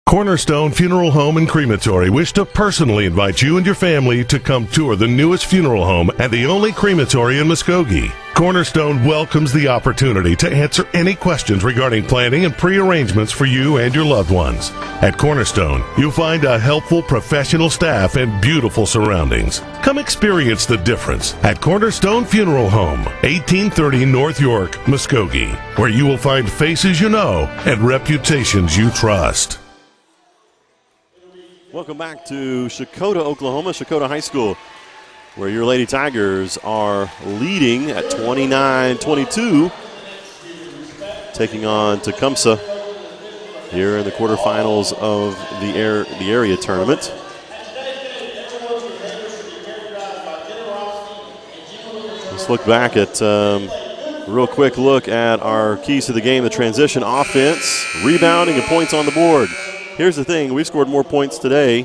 Cornerstone Funeral Home and Crematory wish to personally invite you and your family to come tour the newest funeral home and the only crematory in Muskogee. Cornerstone welcomes the opportunity to answer any questions regarding planning and pre-arrangements for you and your loved ones. At Cornerstone, you'll find a helpful professional staff and beautiful surroundings. Come experience the difference at Cornerstone Funeral Home, 1830 North York, Muskogee, where you will find faces you know and reputations you trust. Welcome back to Shakota, Oklahoma, Shakota High School, where your Lady Tigers are leading at 29-22, taking on Tecumseh here in the quarterfinals of the area tournament. Let's look back at a real quick look at our keys to the game, the transition offense, rebounding, and points on the board. Here's the thing, we've scored more points today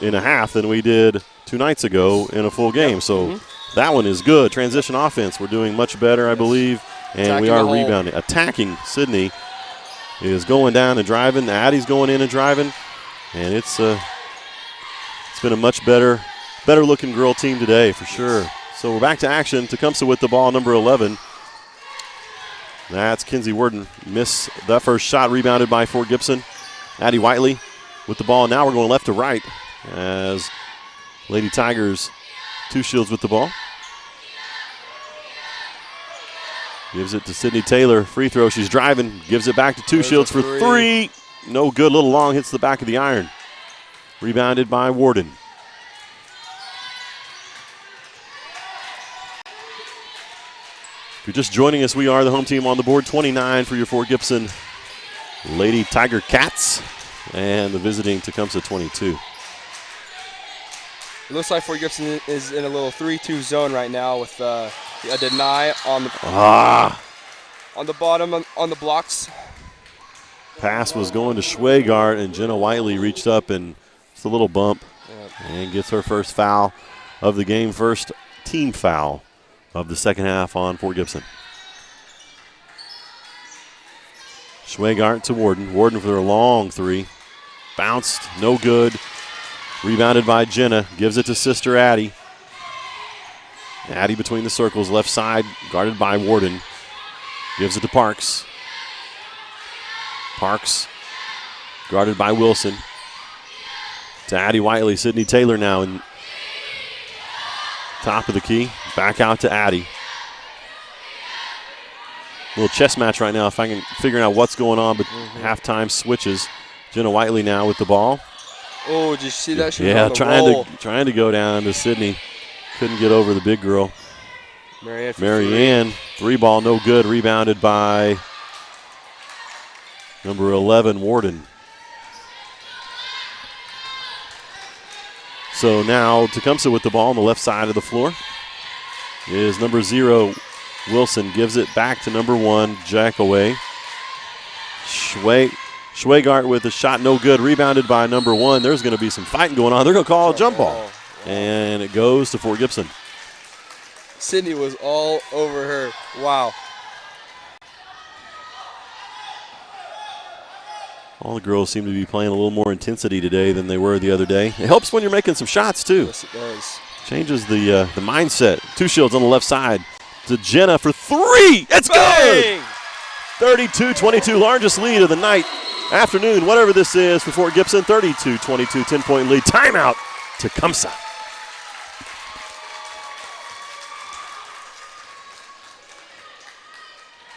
in a half than we did 2 nights ago in a full game. So that one is good. Transition offense, we're doing much better, I believe, and attacking we are rebounding. Attacking. Sydney is going down and driving. Addie's going in and driving, and it's been a much better looking girl team today for sure. So we're back to action. Tecumseh with the ball, number 11. That's Kinsey Worden. Missed that first shot, rebounded by Fort Gibson. Addie Whiteley with the ball. Now we're going left to right as Lady Tigers, Two Shields with the ball. Gives it to Sydney Taylor. Free throw. She's driving. Gives it back to Two Shields for three. No good. Little long. Hits the back of the iron. Rebounded by Worden. If you're just joining us, we are the home team on the board. 29 for your Fort Gibson Lady Tiger Cats. And the visiting Tecumseh 22. It looks like Fort Gibson is in a little 3-2 zone right now with a deny on the bottom on the blocks. Pass was going to Schwegart, and Jenna Whiteley reached up and it's a little bump and gets her first foul of the game, first team foul of the second half on Fort Gibson. Schwegart to Worden. Worden for a long three. Bounced, no good. Rebounded by Jenna. Gives it to sister Addie. Addie between the circles, left side, guarded by Worden. Gives it to Parks. Parks guarded by Wilson. To Addie Whiteley. Sydney Taylor now in top of the key. Back out to Addie. Little chess match right now if I can figure out what's going on, but halftime switches. Jenna Whiteley now with the ball. Oh, did you see that? She yeah, was on the roll. trying to go down to Sydney. Couldn't get over the big girl. Marianne, three ball, no good. Rebounded by number 11, Worden. So now Tecumseh with the ball on the left side of the floor is number 0, Wilson. Gives it back to number 1, Jackaway. Schwegart with a shot, no good. Rebounded by number 1. There's going to be some fighting going on. They're going to call a jump ball. And it goes to Fort Gibson. Sydney was all over her. Wow. All the girls seem to be playing a little more intensity today than they were the other day. It helps when you're making some shots, too. Yes, it does. Changes the mindset. Two Shields on the left side to Jenna for three. It's good! 32-22, largest lead of the night, afternoon, whatever this is for Fort Gibson. 32-22, 10-point lead. Timeout, Tecumseh.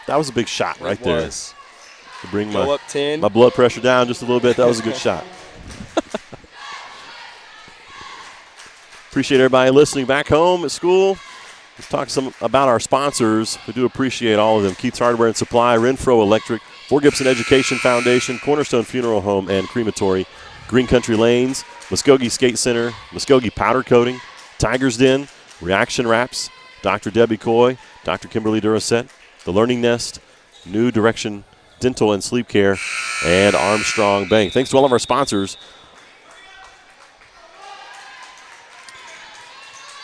That was a big shot right there. To bring my blood pressure down just a little bit. That was a good shot. Appreciate everybody listening back home at school. Let's talk some about our sponsors. We do appreciate all of them. Keith's Hardware and Supply, Renfro Electric, Fort Gibson Education Foundation, Cornerstone Funeral Home and Crematory, Green Country Lanes, Muskogee Skate Center, Muskogee Powder Coating, Tiger's Den, Reaction Wraps, Dr. Debbie Coy, Dr. Kimberly Duracet, The Learning Nest, New Direction Dental and Sleep Care, and Armstrong Bank. Thanks to all of our sponsors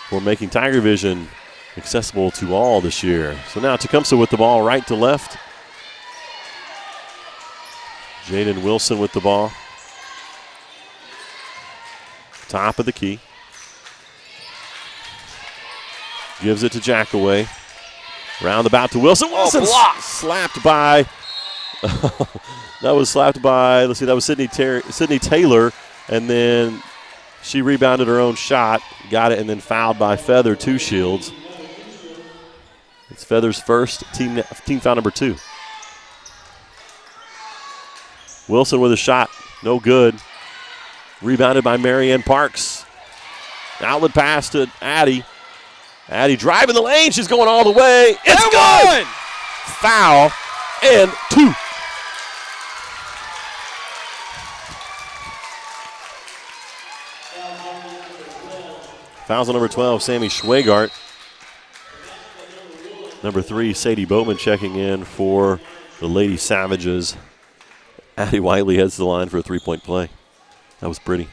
for making TigerVision accessible to all this year. So now Tecumseh with the ball right to left. Jaden Wilson with the ball. Top of the key. Gives it to Jackaway. Roundabout to Wilson. Wilson slapped by. That was slapped by, let's see, that was Sydney Taylor. And then she rebounded her own shot, got it, and then fouled by Feather, 2 Shields. It's Feather's first team foul number 2. Wilson with a shot, no good. Rebounded by Marianne Parks. Outlet pass to Addie. Addie driving the lane. She's going all the way. It's good. Foul and 2. Fouls on number 12, Sammy Schwegart. Number 3, Sadie Boatman checking in for the Lady Savages. Addie Whiteley heads to the line for a 3-point play. That was pretty.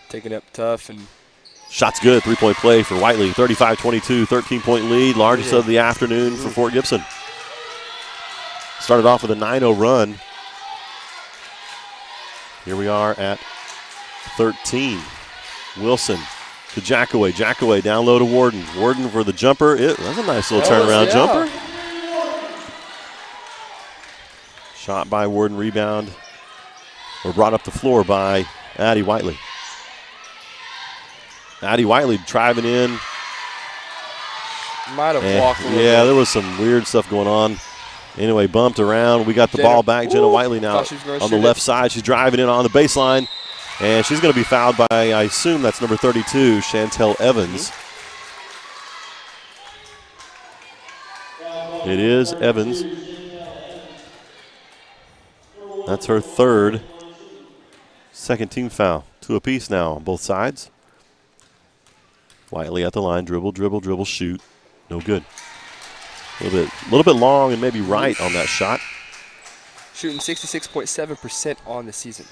Taking up tough. And shot's good. 3-point play for Whiteley. 35-22, 13-point lead. Largest of the afternoon for Fort Gibson. Started off with a 9-0 run. Here we are at 13. Wilson to Jackaway. Jackaway down low to Warden. Warden for the jumper. That's a nice little turnaround jumper. Shot by Warden, rebound, or brought up the floor by Addie Whiteley. Addie Whiteley driving in. Might have walked a little bit. There was some weird stuff going on. Anyway, bumped around. We got the ball back. Jenna Whiteley now on the left side. She's driving in on the baseline. And she's going to be fouled by, I assume that's number 32, Chantel Evans. It is Evans. That's her third. Second team foul. 2 apiece now on both sides. Whiteley at the line. Dribble, dribble, dribble, shoot. No good. A little bit long and maybe right on that shot. Shooting 66.7% on the season.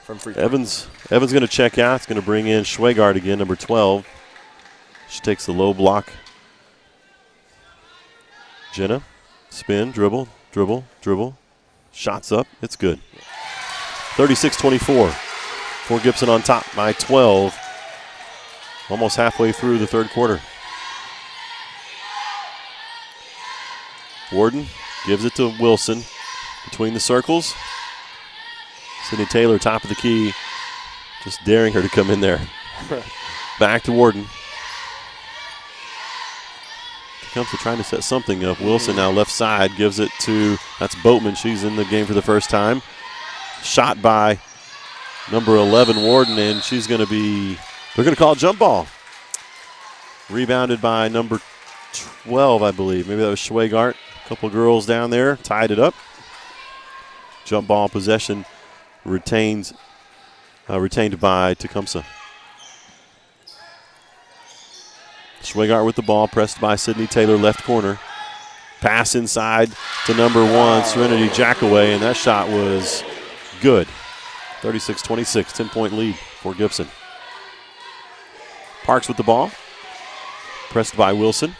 From free throw. Evans going to check out. It's going to bring in Schwegart again, number 12. She takes the low block. Jenna, spin, dribble, dribble, dribble. Shots up. It's good. 36-24. Fort Gibson on top by 12. Almost halfway through the third quarter. Warden gives it to Wilson between the circles. Sydney Taylor, top of the key, just daring her to come in there. Back to Warden. Comes to trying to set something up. Wilson now left side, gives it to, that's Boatman. She's in the game for the first time. Shot by number 11, Warden, and she's going to be, they're going to call a jump ball. Rebounded by number 12, I believe. Maybe that was Schwegart. A couple girls down there tied it up. Jump ball possession retained by Tecumseh. Schwegart with the ball, pressed by Sydney Taylor, left corner. Pass inside to number 1, Serenity Jackaway, and that shot was good. 36-26, 10-point lead for Gibson. Parks with the ball, pressed by Wilson.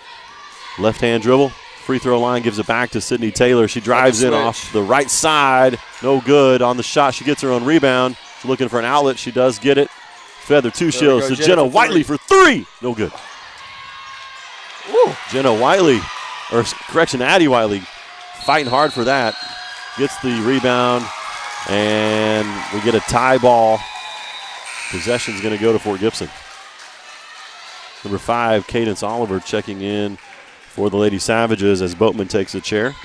Left-hand dribble, free throw line, gives it back to Sydney Taylor. She drives in off the right side, no good on the shot. She gets her own rebound. She's looking for an outlet. She does get it. Feather 2 shields to Jenna Whiteley for 3. No good. Woo. Jenna Whiteley, or correction, Addie Whiteley, fighting hard for that. Gets the rebound, and we get a tie ball. Possession's going to go to Fort Gibson. Number 5, Cadence Oliver checking in for the Lady Savages as Boatman takes a chair.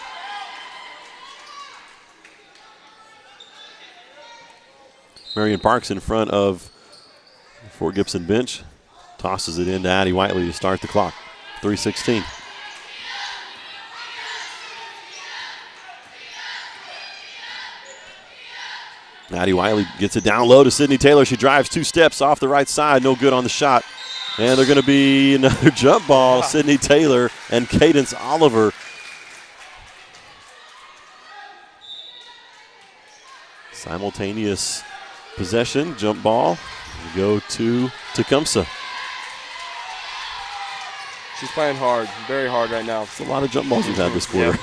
Marion Parks in front of Fort Gibson bench. Tosses it into Addie Whiteley to start the clock. 3:16. Addie Whiteley gets it down low to Sydney Taylor. She drives 2 steps off the right side. No good on the shot. And they're going to be another jump ball. Sydney Taylor and Cadence Oliver. Simultaneous possession, jump ball. We go to Tecumseh. She's playing hard, very hard right now. It's a lot of jump balls we've had this quarter.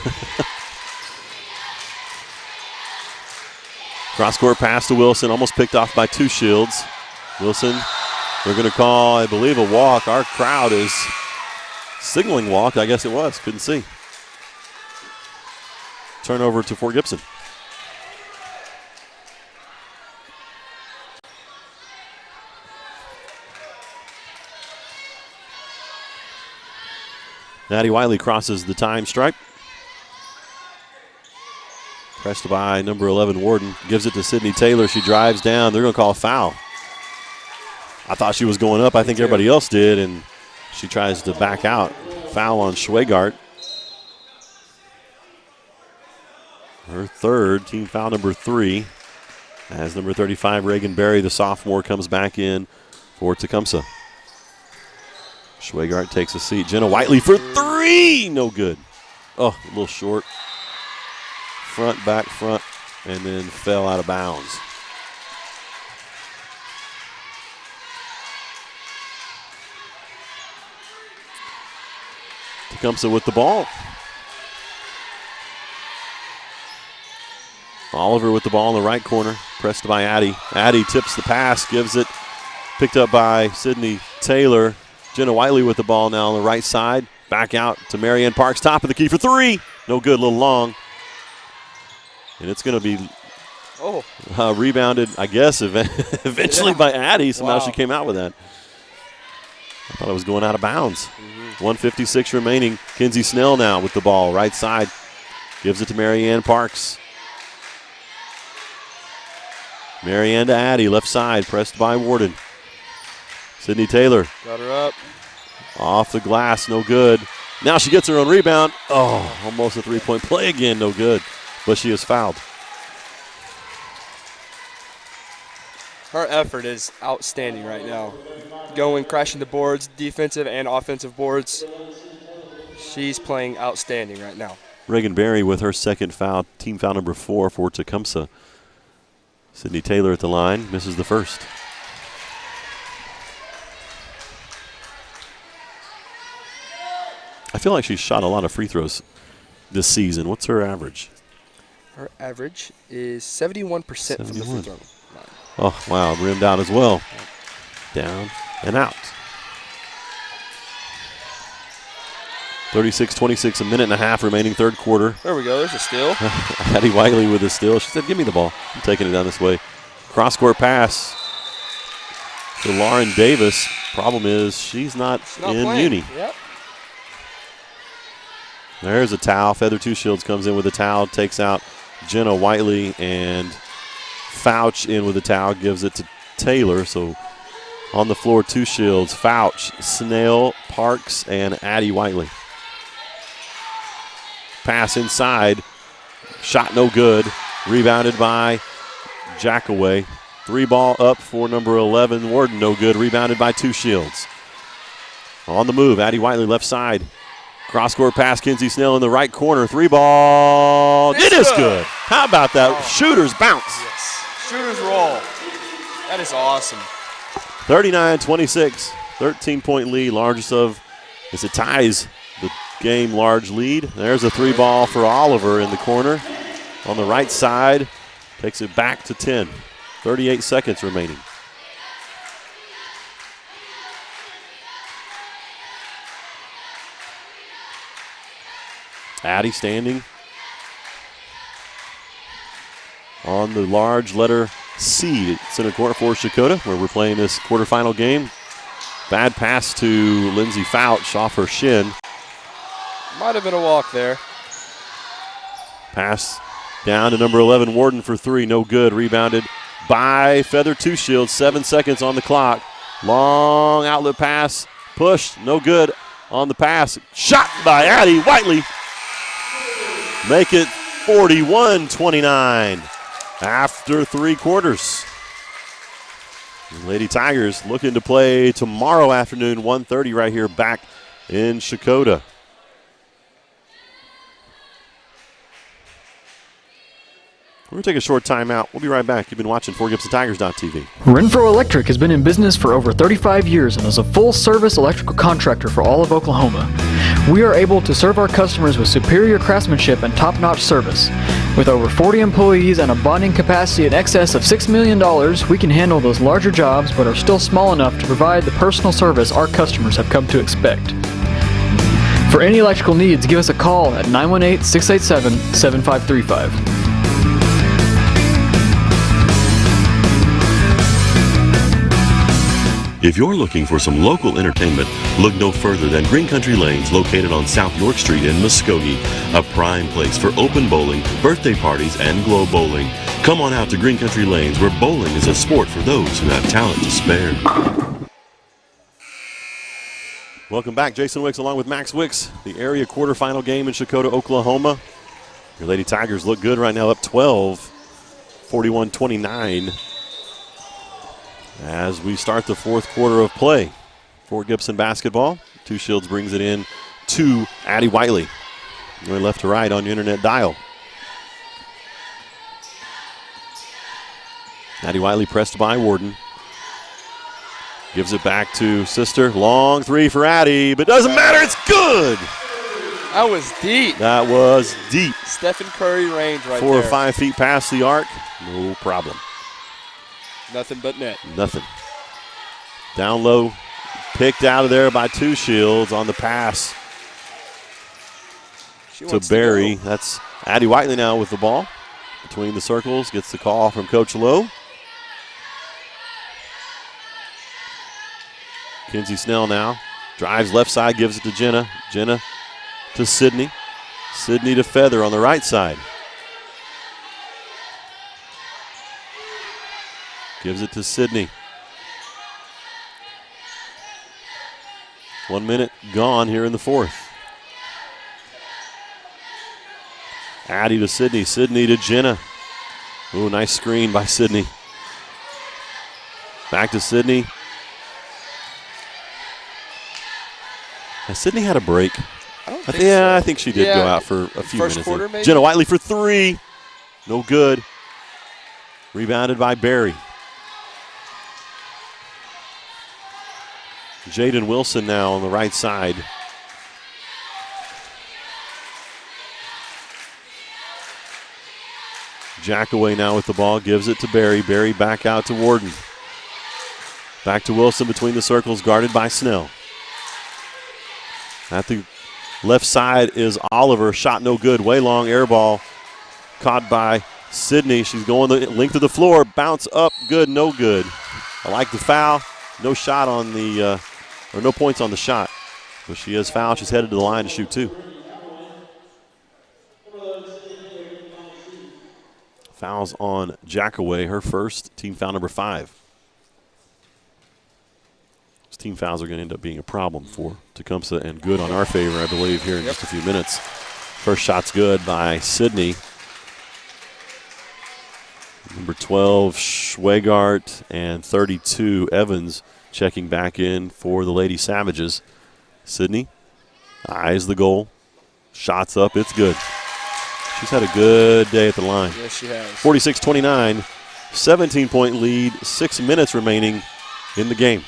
Cross-court pass to Wilson, almost picked off by two Shields. Wilson, they're going to call, I believe, a walk. Our crowd is signaling walk. I guess it was. Couldn't see. Turnover to Fort Gibson. Addie Wiley crosses the time stripe. Pressed by number 11, Warden. Gives it to Sydney Taylor. She drives down. They're going to call a foul. I thought she was going up. I think everybody else did, and she tries to back out. Foul on Schwegart. Her third, team foul number 3. As number 35, Reagan Berry, the sophomore, comes back in for Tecumseh. Schwegart takes a seat. Jenna Whiteley for 3. No good. Oh, a little short. Front, back, front, and then fell out of bounds. Tecumseh with the ball. Oliver with the ball in the right corner. Pressed by Addie. Addie tips the pass, gives it. Picked up by Sydney Taylor. Jenna Whiteley with the ball now on the right side. Back out to Marianne Parks. Top of the key for 3. No good, a little long. And it's going to be rebounded, I guess, eventually by Addie. Somehow she came out with that. I thought it was going out of bounds. 1:56 remaining. Kinsey Snell now with the ball, right side. Gives it to Marianne Parks. Marianne to Addie, left side, pressed by Warden. Sydney Taylor. Got her up. Off the glass, no good. Now she gets her own rebound. Oh, almost a three-point play again, no good. But she is fouled. Her effort is outstanding right now. Going, crashing the boards, defensive and offensive boards. She's playing outstanding right now. Reagan Berry with her second foul, team foul number 4 for Tecumseh. Sydney Taylor at the line, misses the first. I feel like she's shot a lot of free throws this season. What's her average? Her average is 71% from the free throw line. Oh, wow, rimmed out as well. Down and out. 36-26, a minute and a half remaining third quarter. There we go, there's a steal. Addie Wiley with a steal. She said, give me the ball. I'm taking it down this way. Cross-court pass to Lauren Davis. Problem is she's not in playing. uni. Yep. There's a towel. Feather Two Shields comes in with a towel, takes out Jenna Whiteley, and Fouch in with a towel, gives it to Taylor. So on the floor, Two Shields, Fouch, Snell, Parks, and Addie Whiteley. Pass inside. Shot no good. Rebounded by Jackaway. 3-ball up for number 11, Warden, no good. Rebounded by Two Shields. On the move, Addie Whiteley left side. Cross-court pass, Kinsey Snell in the right corner. 3-ball. It is good. How about that? Shooter's bounce. Yes. Shooter's roll. That is awesome. 39-26. 13-point lead. Largest of, as it ties the game large lead. There's a 3-ball for Oliver in the corner. On the right side. Takes it back to 10. 38 seconds remaining. Addie standing on the large letter C center court for Shakota, where we're playing this quarterfinal game. Bad pass to Lindsay Fouch off her shin. Might have been a walk there. Pass down to number 11, Warden for 3, no good. Rebounded by Feather Two Shields, 7 seconds on the clock. Long outlet pass, pushed, no good on the pass. Shot by Addie Whiteley. Make it 41-29 after 3 quarters. Lady Tigers looking to play tomorrow afternoon, 1:30 right here back in Shakota. We're going to take a short timeout. We'll be right back. You've been watching FortGibsonTigers.tv. Renfro Electric has been in business for over 35 years and is a full-service electrical contractor for all of Oklahoma. We are able to serve our customers with superior craftsmanship and top-notch service. With over 40 employees and a bonding capacity in excess of $6 million, we can handle those larger jobs but are still small enough to provide the personal service our customers have come to expect. For any electrical needs, give us a call at 918-687-7535. If you're looking for some local entertainment, look no further than Green Country Lanes, located on South York Street in Muskogee, a prime place for open bowling, birthday parties, and glow bowling. Come on out to Green Country Lanes, where bowling is a sport for those who have talent to spare. Welcome back. Jason Wicks along with Max Wicks. The area quarterfinal game in Chakota, Oklahoma. Your Lady Tigers look good right now, up 12, 41-29. As we start the fourth quarter of play. Fort Gibson basketball. Two Shields brings it in to Addie Whiteley. Going left to right on your internet dial. Addie Whiteley pressed by Warden. Gives it back to Sister. Long three for Addie, but doesn't matter. It's good. That was deep. That was deep. Stephen Curry range right 4 there. or 5 feet past the arc. No problem. Nothing but net. Nothing. Down low, picked out of there by Two Shields on the pass to Barry. That's Addie Whiteley now with the ball. Between the circles, gets the call from Coach Lowe. Kinsey Snell now drives left side, gives it to Jenna. Jenna to Sydney. Sydney to Feather on the right side. Gives it to Sydney. 1 minute gone here in the fourth. Addie to Sydney. Sydney to Jenna. Ooh, nice screen by Sydney. Back to Sydney. Has Sydney had a break? I think she did go out for a few first minutes. Quarter, maybe? Jenna Whiteley for three. No good. Rebounded by Barry. Jaden Wilson now on the right side. Jackaway now with the ball, gives it to Barry. Barry back out to Warden. Back to Wilson between the circles, guarded by Snell. At the left side is Oliver. Shot no good. Way long air ball. Caught by Sydney. She's going the length of the floor. Bounce up. Good. No good. I like the foul. No shot on the, or no points on the shot. But she is fouled. She's headed to the line to shoot two. Fouls on Jackaway. Her first. Team foul number 5. These team fouls are going to end up being a problem for Tecumseh, and good on our favor, I believe, here in just a few minutes. First shot's good by Sydney. Number 12, Schwegart, and 32, Evans, checking back in for the Lady Savages. Sydney eyes the goal. Shots up. It's good. She's had a good day at the line. Yes, she has. 46-29, 17-point lead, 6 minutes remaining in the game.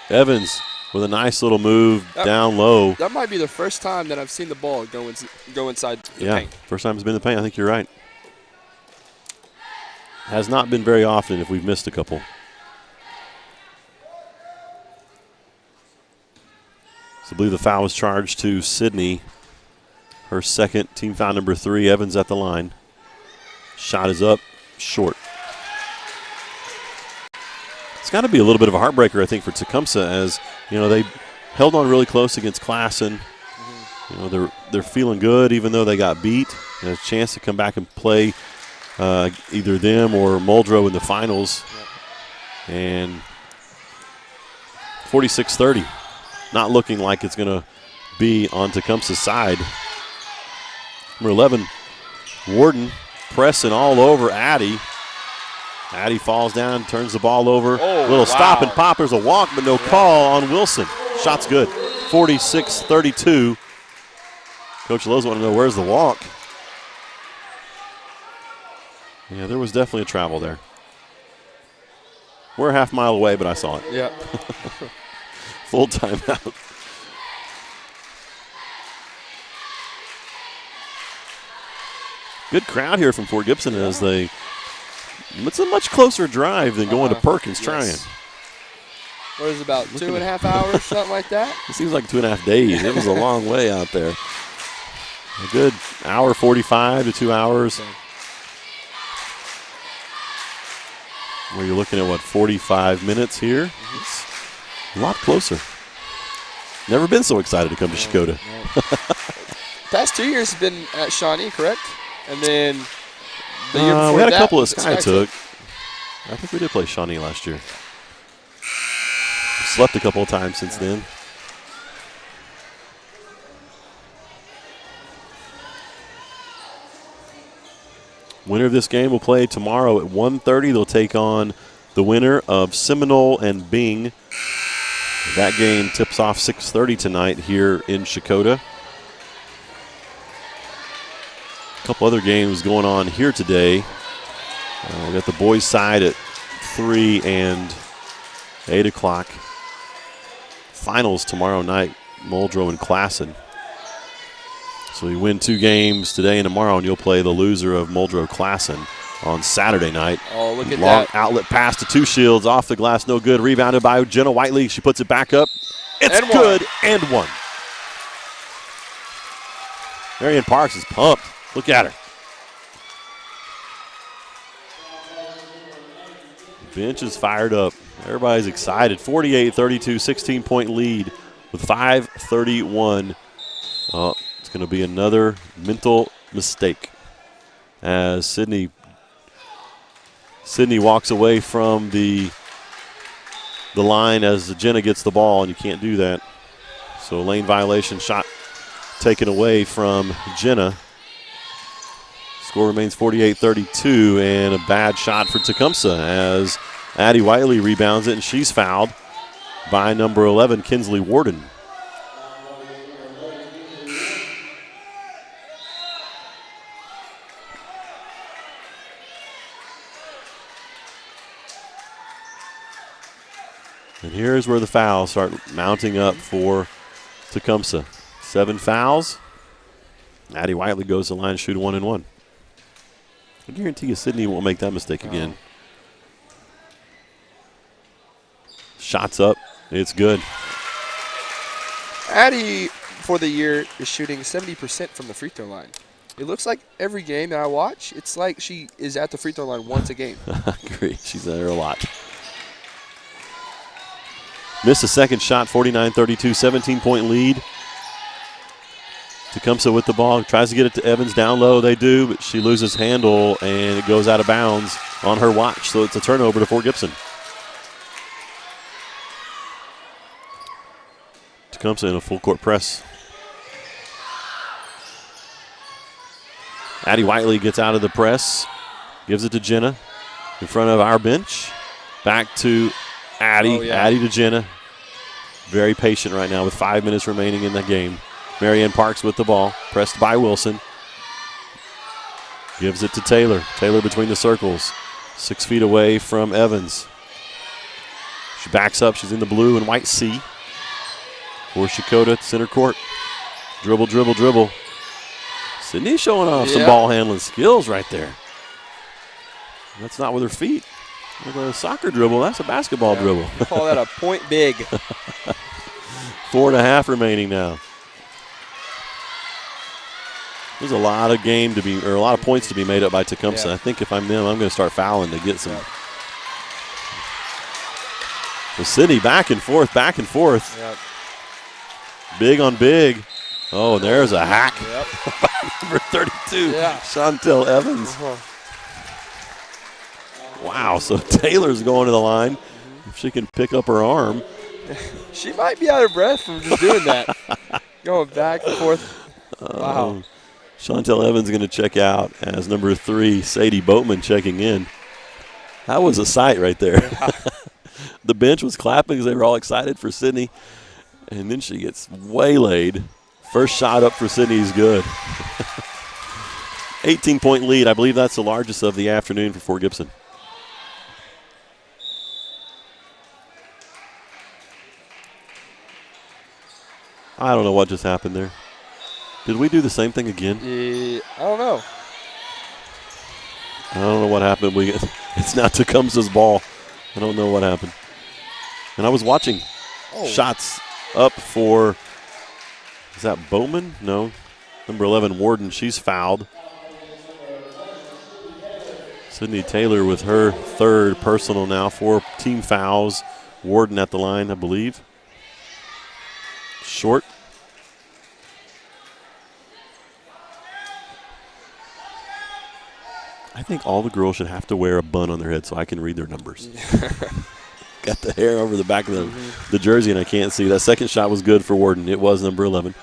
Evans with a nice little move down low. That might be the first time that I've seen the ball go inside the paint. First time it's been in the paint. I think you're right. Has not been very often if we've missed a couple. So I believe the foul was charged to Sydney. Her second, team foul number 3. Evans at the line. Shot is up, short. It's got to be a little bit of a heartbreaker, I think, for Tecumseh, as you know they held on really close against Classen. You know they're feeling good, even though they got beat. There's a chance to come back and play either them or Muldrow in the finals. And 46-30, not looking like it's going to be on Tecumseh's side. Number 11, Warden, pressing all over Addie. Addie falls down, turns the ball over. Little stop and pop. There's a walk, but no call on Wilson. Shot's good. 46-32. Coach Lowe's want to know where's the walk. Yeah, there was definitely a travel there. We're a half mile away, but I saw it. Yeah. Full timeout. Good crowd here from Fort Gibson as it's a much closer drive than going to Perkins trying. What is it, about 2.5 hours, something like that? It seems like 2.5 days. It was a long way out there. A good hour 45 to 2 hours. Where you're looking at, 45 minutes here? It's a lot closer. Never been so excited to come to Shakota. Past 2 years has been at Shawnee, correct? And then the year before we had a that, couple of Skytook. I think we did play Shawnee last year. Slept a couple of times since then. Winner of this game will play tomorrow at 1:30. They'll take on the winner of Seminole and Bing. That game tips off 6:30 tonight here in Shakota. A couple other games going on here today. We got the boys' side at 3 and 8 o'clock. Finals tomorrow night, Muldrow and Classen. So you win 2 games today and tomorrow, and you'll play the loser of Muldrow Classen on Saturday night. Oh, look at Long that. outlet pass to Two Shields, off the glass, no good. Rebounded by Jenna Whiteley. She puts it back up. It's And good, one. and one. Marion Parks is pumped. Look at her. The bench is fired up. Everybody's excited. 48-32, 16-point lead with 5:31. Oh, it's going to be another mental mistake as Sydney walks away from the line as Jenna gets the ball, and you can't do that. So lane violation, shot taken away from Jenna. Score remains 48-32, and a bad shot for Tecumseh as Addie Whiteley rebounds it, and she's fouled by number 11, Kinsley Warden. And here's where the fouls start mounting up for Tecumseh. 7 fouls. Addie Whiteley goes to the line to shoot a 1-and-1. I guarantee you Sydney won't make that mistake again. Shots up. It's good. Addie, for the year, is shooting 70% from the free throw line. It looks like every game that I watch, it's like she is at the free throw line once a game. I agree. She's there a lot. Missed a second shot, 49-32, 17-point lead. Tecumseh with the ball, tries to get it to Evans down low. They do, but she loses handle, and it goes out of bounds on her watch. So it's a turnover to Fort Gibson. Tecumseh in a full court press. Addie Whiteley gets out of the press, gives it to Jenna in front of our bench. Back to Addie. Oh, yeah. Addie to Jenna. Very patient right now with 5 minutes remaining in the game. Marianne Parks with the ball, pressed by Wilson. Gives it to Taylor. Taylor between the circles. 6 feet away from Evans. She backs up. She's in the blue and white C. For Shakota, center court. Dribble, dribble, dribble. Sydney showing off some ball handling skills right there. That's not with her feet. With a soccer dribble, that's a basketball dribble. You call that a point big. 4.5 remaining now. There's a lot of a lot of points to be made up by Tecumseh. Yeah. I think if I'm them, I'm going to start fouling to get some. Yeah. The Sydney back and forth, back and forth. Yep. Big on big. Oh, and there's a hack. Yep. Number 32, Yeah. Chantel Evans. Wow, so Taylor's going to the line. If she can pick up her arm. She might be out of breath from just doing that. Going back and forth. Wow. Chantel Evans going to check out as number 3, Sadie Boatman checking in. That was a sight right there. Yeah. The bench was clapping because they were all excited for Sydney. And then she gets waylaid. First shot up for Sydney is good. 18-point lead. I believe that's the largest of the afternoon for Fort Gibson. I don't know what just happened there. Did we do the same thing again? I don't know. I don't know what happened. It's now Tecumseh's ball. I don't know what happened. And I was watching shots up for, is that Bowman? No. Number 11, Warden. She's fouled. Sydney Taylor with her third personal now. 4 team fouls. Warden at the line, I believe. Short. I think all the girls should have to wear a bun on their head so I can read their numbers. Got the hair over the back of the jersey, and I can't see. That second shot was good for Warden. It was number 11.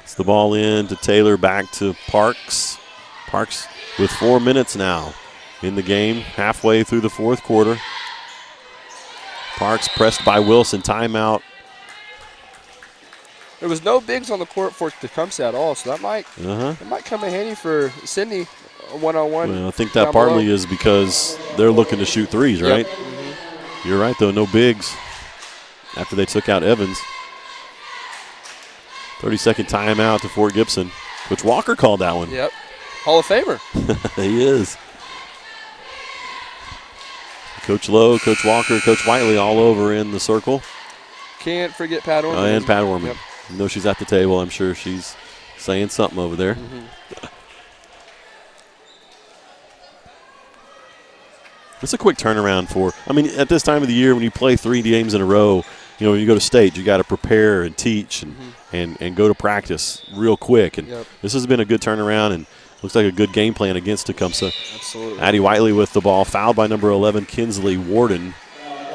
It's the ball in to Taylor, back to Parks. Parks with 4 minutes now in the game, halfway through the fourth quarter. Parks pressed by Wilson. Timeout. There was no bigs on the court for Tecumseh at all, so that might come in handy for Sydney, one-on-one. Well, I think that partly is because they're looking to shoot threes, right? Yep. Mm-hmm. You're right, though. No bigs after they took out Evans. 30-second timeout to Fort Gibson. Coach Walker called that one. Yep. Hall of Famer. He is. Coach Lowe, Coach Walker, Coach Whiteley all over in the circle. Can't forget Pat Orman. And Pat Orman. Yep. You know she's at the table. I'm sure she's saying something over there. Mm-hmm. It's a quick turnaround at this time of the year when you play 3 games in a row, when you go to state, you got to prepare and teach and go to practice real quick. And this has been a good turnaround and looks like a good game plan against Tecumseh. Absolutely. Addie Whiteley with the ball, fouled by number 11, Kinsley Warden.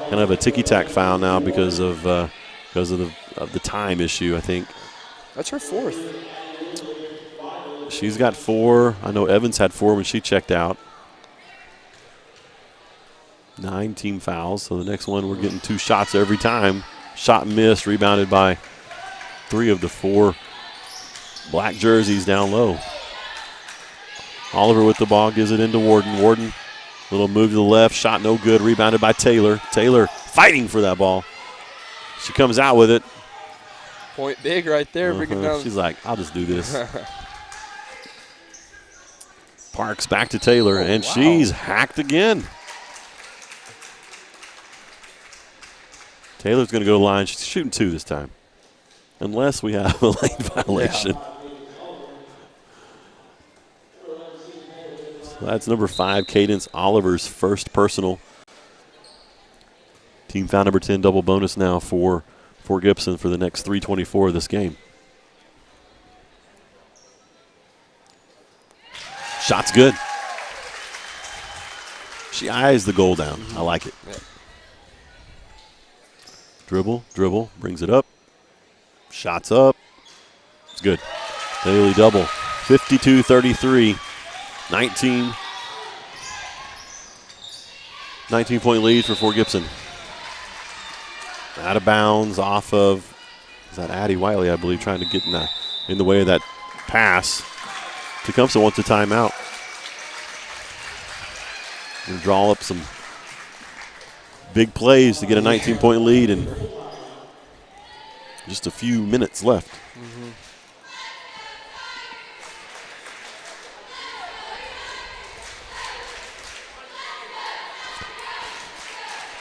Kind of a ticky-tack foul now because of the time issue, I think. That's her 4th. She's got 4. I know Evans had 4 when she checked out. 9 team fouls, so the next one we're getting 2 shots every time. Shot missed, rebounded by 3 of the 4 black jerseys down low. Oliver with the ball, gives it into Warden. Warden, little move to the left, shot no good, rebounded by Taylor. Taylor fighting for that ball. She comes out with it. Point big right there. Bring it down. She's like, I'll just do this. Parks back to Taylor, and she's hacked again. Taylor's going to go to the line. She's shooting 2 this time, unless we have a lane violation. Yeah. So that's number 5, Cadence Oliver's first personal. Team foul number 10, double bonus now for Fort Gibson for the next 3:24 of this game. Shot's good. She eyes the goal down. I like it. Yeah. Dribble, brings it up. Shots up. It's good. Daily double. 52-33. 19-point lead for Fort Gibson. Out of bounds off of, is that Addie Whiteley, I believe, trying to get in the way of that pass. Tecumseh wants a timeout. And draw up some big plays to get a 19-point lead and just a few minutes left. Mm-hmm.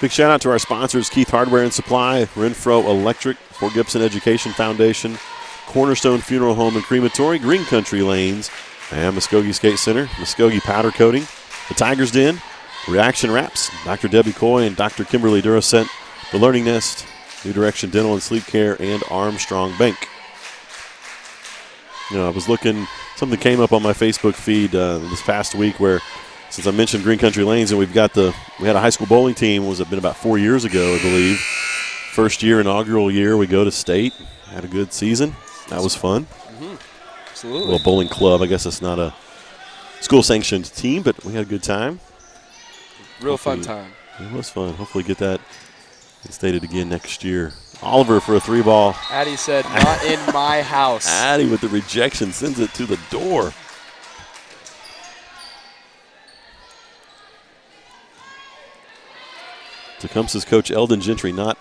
Big shout out to our sponsors, Keith Hardware and Supply, Renfro Electric, Fort Gibson Education Foundation, Cornerstone Funeral Home and Crematory, Green Country Lanes, and Muskogee Skate Center, Muskogee Powder Coating, the Tiger's Den, Reaction Wraps, Dr. Debbie Coy and Dr. Kimberly Duracent, The Learning Nest, New Direction Dental and Sleep Care, and Armstrong Bank. I was looking, something came up on my Facebook feed this past week where, since I mentioned Green Country Lanes, and we had a high school bowling team, it been about 4 years ago, I believe. First year, inaugural year, we go to state, had a good season. That was fun. Mm-hmm. Absolutely. A little bowling club. I guess it's not a school-sanctioned team, but we had a good time. Real fun time. It was fun. Hopefully get that stated again next year. Oliver for a 3-ball. Addie said, not in my house. Addie with the rejection sends it to the door. Tecumseh's coach Eldon Gentry not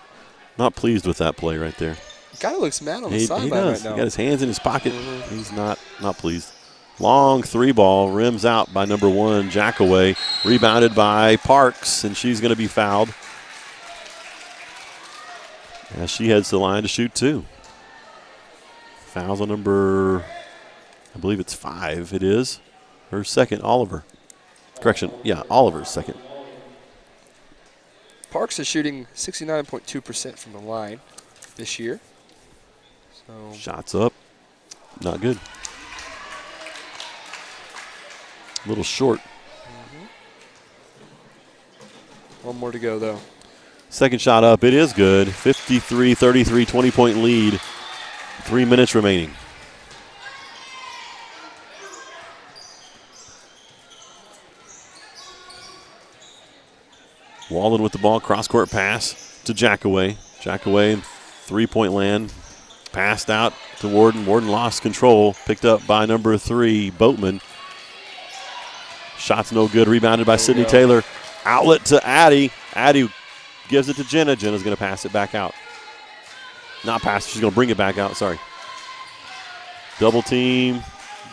pleased with that play right there. Guy looks mad on the sideline he does. right now. He got his hands in his pocket. He's not pleased. Long three ball, rims out by number 1, Jackaway. Rebounded by Parks, and she's going to be fouled as she heads to the line to shoot 2. Fouls on number, I believe it's 5. It is her second, Oliver. Correction, yeah, Oliver's second. Parks is shooting 69.2% from the line this year. So Shots up, not good. A little short. One more to go, though. Second shot up, it is good. 53-33, 20-point lead. 3 minutes remaining. Walden with the ball, cross-court pass to Jackaway. Jackaway in three-point land. Passed out to Warden. Warden lost control. Picked up by number 3, Boatman. Shot's no good. Rebounded by Sydney Taylor. Outlet to Addie. Addie gives it to Jenna. Jenna's going to pass it back out. Not pass. She's going to bring it back out. Sorry. Double team.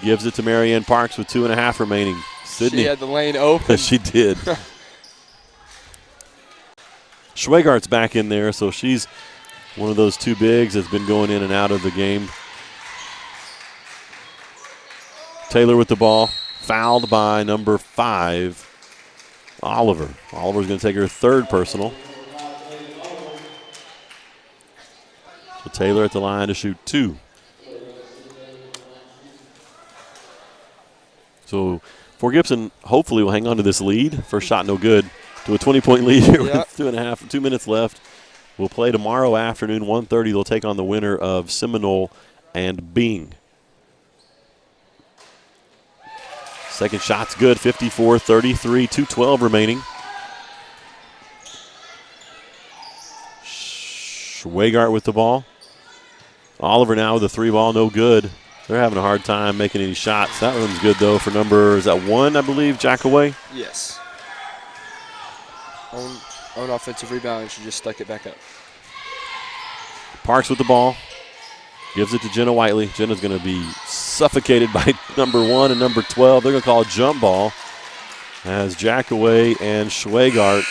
Gives it to Marianne Parks with 2.5 remaining. Sydney. She had the lane open. She did. Schwegart's back in there, so she's one of those 2 bigs that's been going in and out of the game. Taylor with the ball. Fouled by number 5, Oliver. Oliver's going to take her 3rd personal. So Taylor at the line to shoot 2. So Fort Gibson hopefully will hang on to this lead. First shot no good. To a 20-point lead here with 2 minutes left. We'll play tomorrow afternoon, 1:30. They'll take on the winner of Seminole and Bing. Second shot's good, 54-33, 2:12 remaining. Schwegart with the ball. Oliver now with a 3-ball, no good. They're having a hard time making any shots. That one's good, though, for number, is that 1, I believe, Jackaway? Yes. Own offensive rebound, and she just stuck it back up. Parks with the ball. Gives it to Jenna Whiteley. Jenna's going to be suffocated by number 1 and number 12. They're going to call a jump ball as Jackaway and Schwegart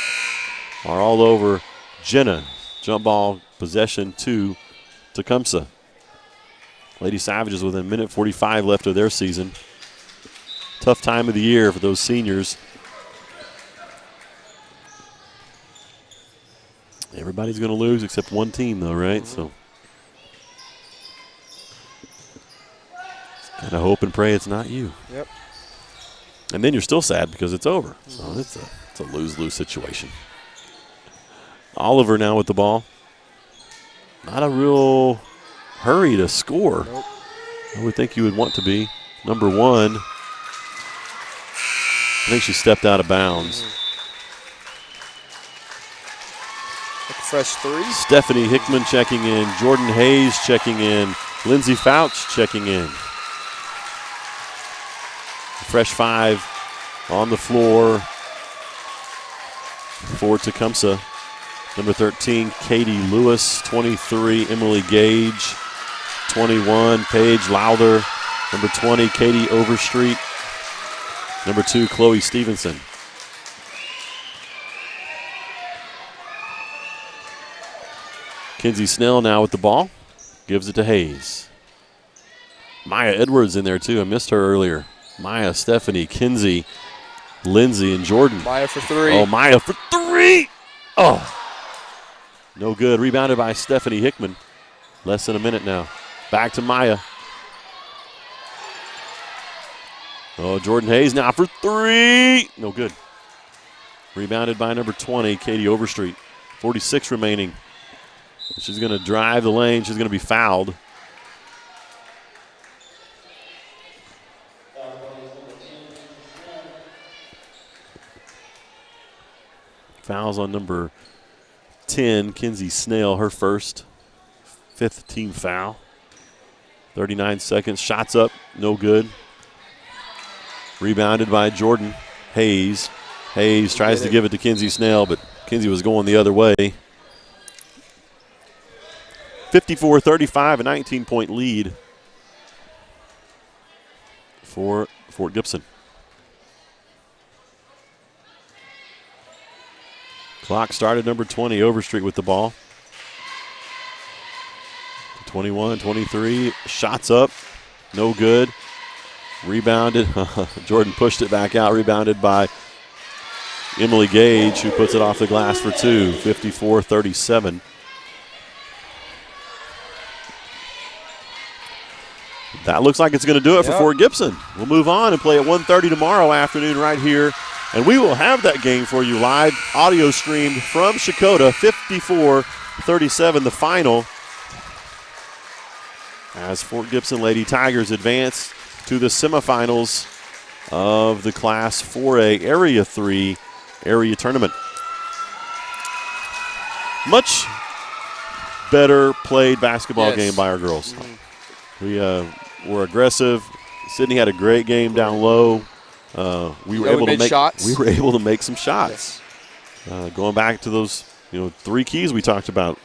are all over Jenna. Jump ball possession to Tecumseh. Lady Savages with a minute 45 left of their season. Tough time of the year for those seniors. Everybody's going to lose except one team, though, right? So kind of hope and pray it's not you. Yep. And then you're still sad because it's over. So it's a lose-lose situation. Oliver now with the ball. Not a real hurry to score. Nope. I would think you would want to be. Number 1. I think she stepped out of bounds. Fresh 3. Stephanie Hickman checking in. Jordan Hayes checking in. Lindsey Fouch checking in. Fresh 5 on the floor for Tecumseh. Number 13, Katie Lewis. 23, Emily Gage. 21, Paige Lowther. Number 20, Katie Overstreet. Number 2, Chloe Stevenson. Kinsey Snell now with the ball. Gives it to Hayes. Maya Edwards in there too. I missed her earlier. Maya, Stephanie, Kinsey, Lindsay, and Jordan. Maya for 3. Oh, Maya for 3! Oh! No good. Rebounded by Stephanie Hickman. Less than a minute now. Back to Maya. Oh, Jordan Hayes now for 3! No good. Rebounded by number 20, Katie Overstreet. 46 remaining. She's going to drive the lane. She's going to be fouled. Fouls on number 10, Kinsey Snell, her first. 5th team foul. 39 seconds. Shots up, no good. Rebounded by Jordan Hayes. Hayes tries to give it to Kinsey Snell, but Kinsey was going the other way. 54-35, a 19-point lead for Fort Gibson. Clock started, number 20, Overstreet with the ball. 21, 23, shots up, no good. Rebounded, Jordan pushed it back out, rebounded by Emily Gage, who puts it off the glass for two, 54-37. That looks like it's going to do it for Fort Gibson. We'll move on and play at 1:30 tomorrow afternoon right here. And we will have that game for you live, audio streamed from Shakota, 54-37, the final. As Fort Gibson Lady Tigers advance to the semifinals of the Class 4A Area 3 area tournament. Much better played basketball game by our girls. We were aggressive. Sydney had a great game down low. We were able to make some shots. Going back to those, 3 keys we talked about,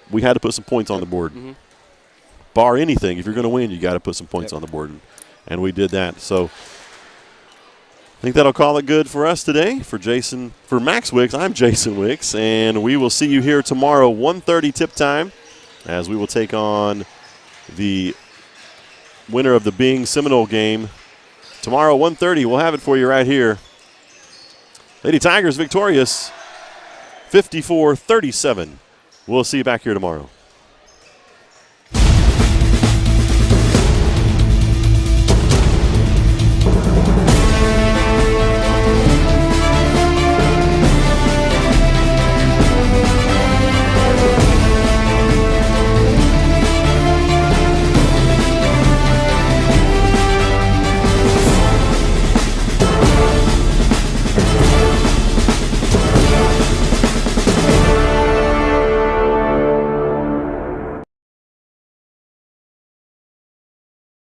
we had to put some points on the board. Bar anything, if you're going to win, you got to put some points on the board, and we did that. So I think that'll call it good for us today. For Max Wicks, I'm Jason Wicks, and we will see you here tomorrow, 1:30 tip time, as we will take on the winner of the Bing Seminole game. Tomorrow, 1:30, we'll have it for you right here. Lady Tigers victorious, 54-37. We'll see you back here tomorrow.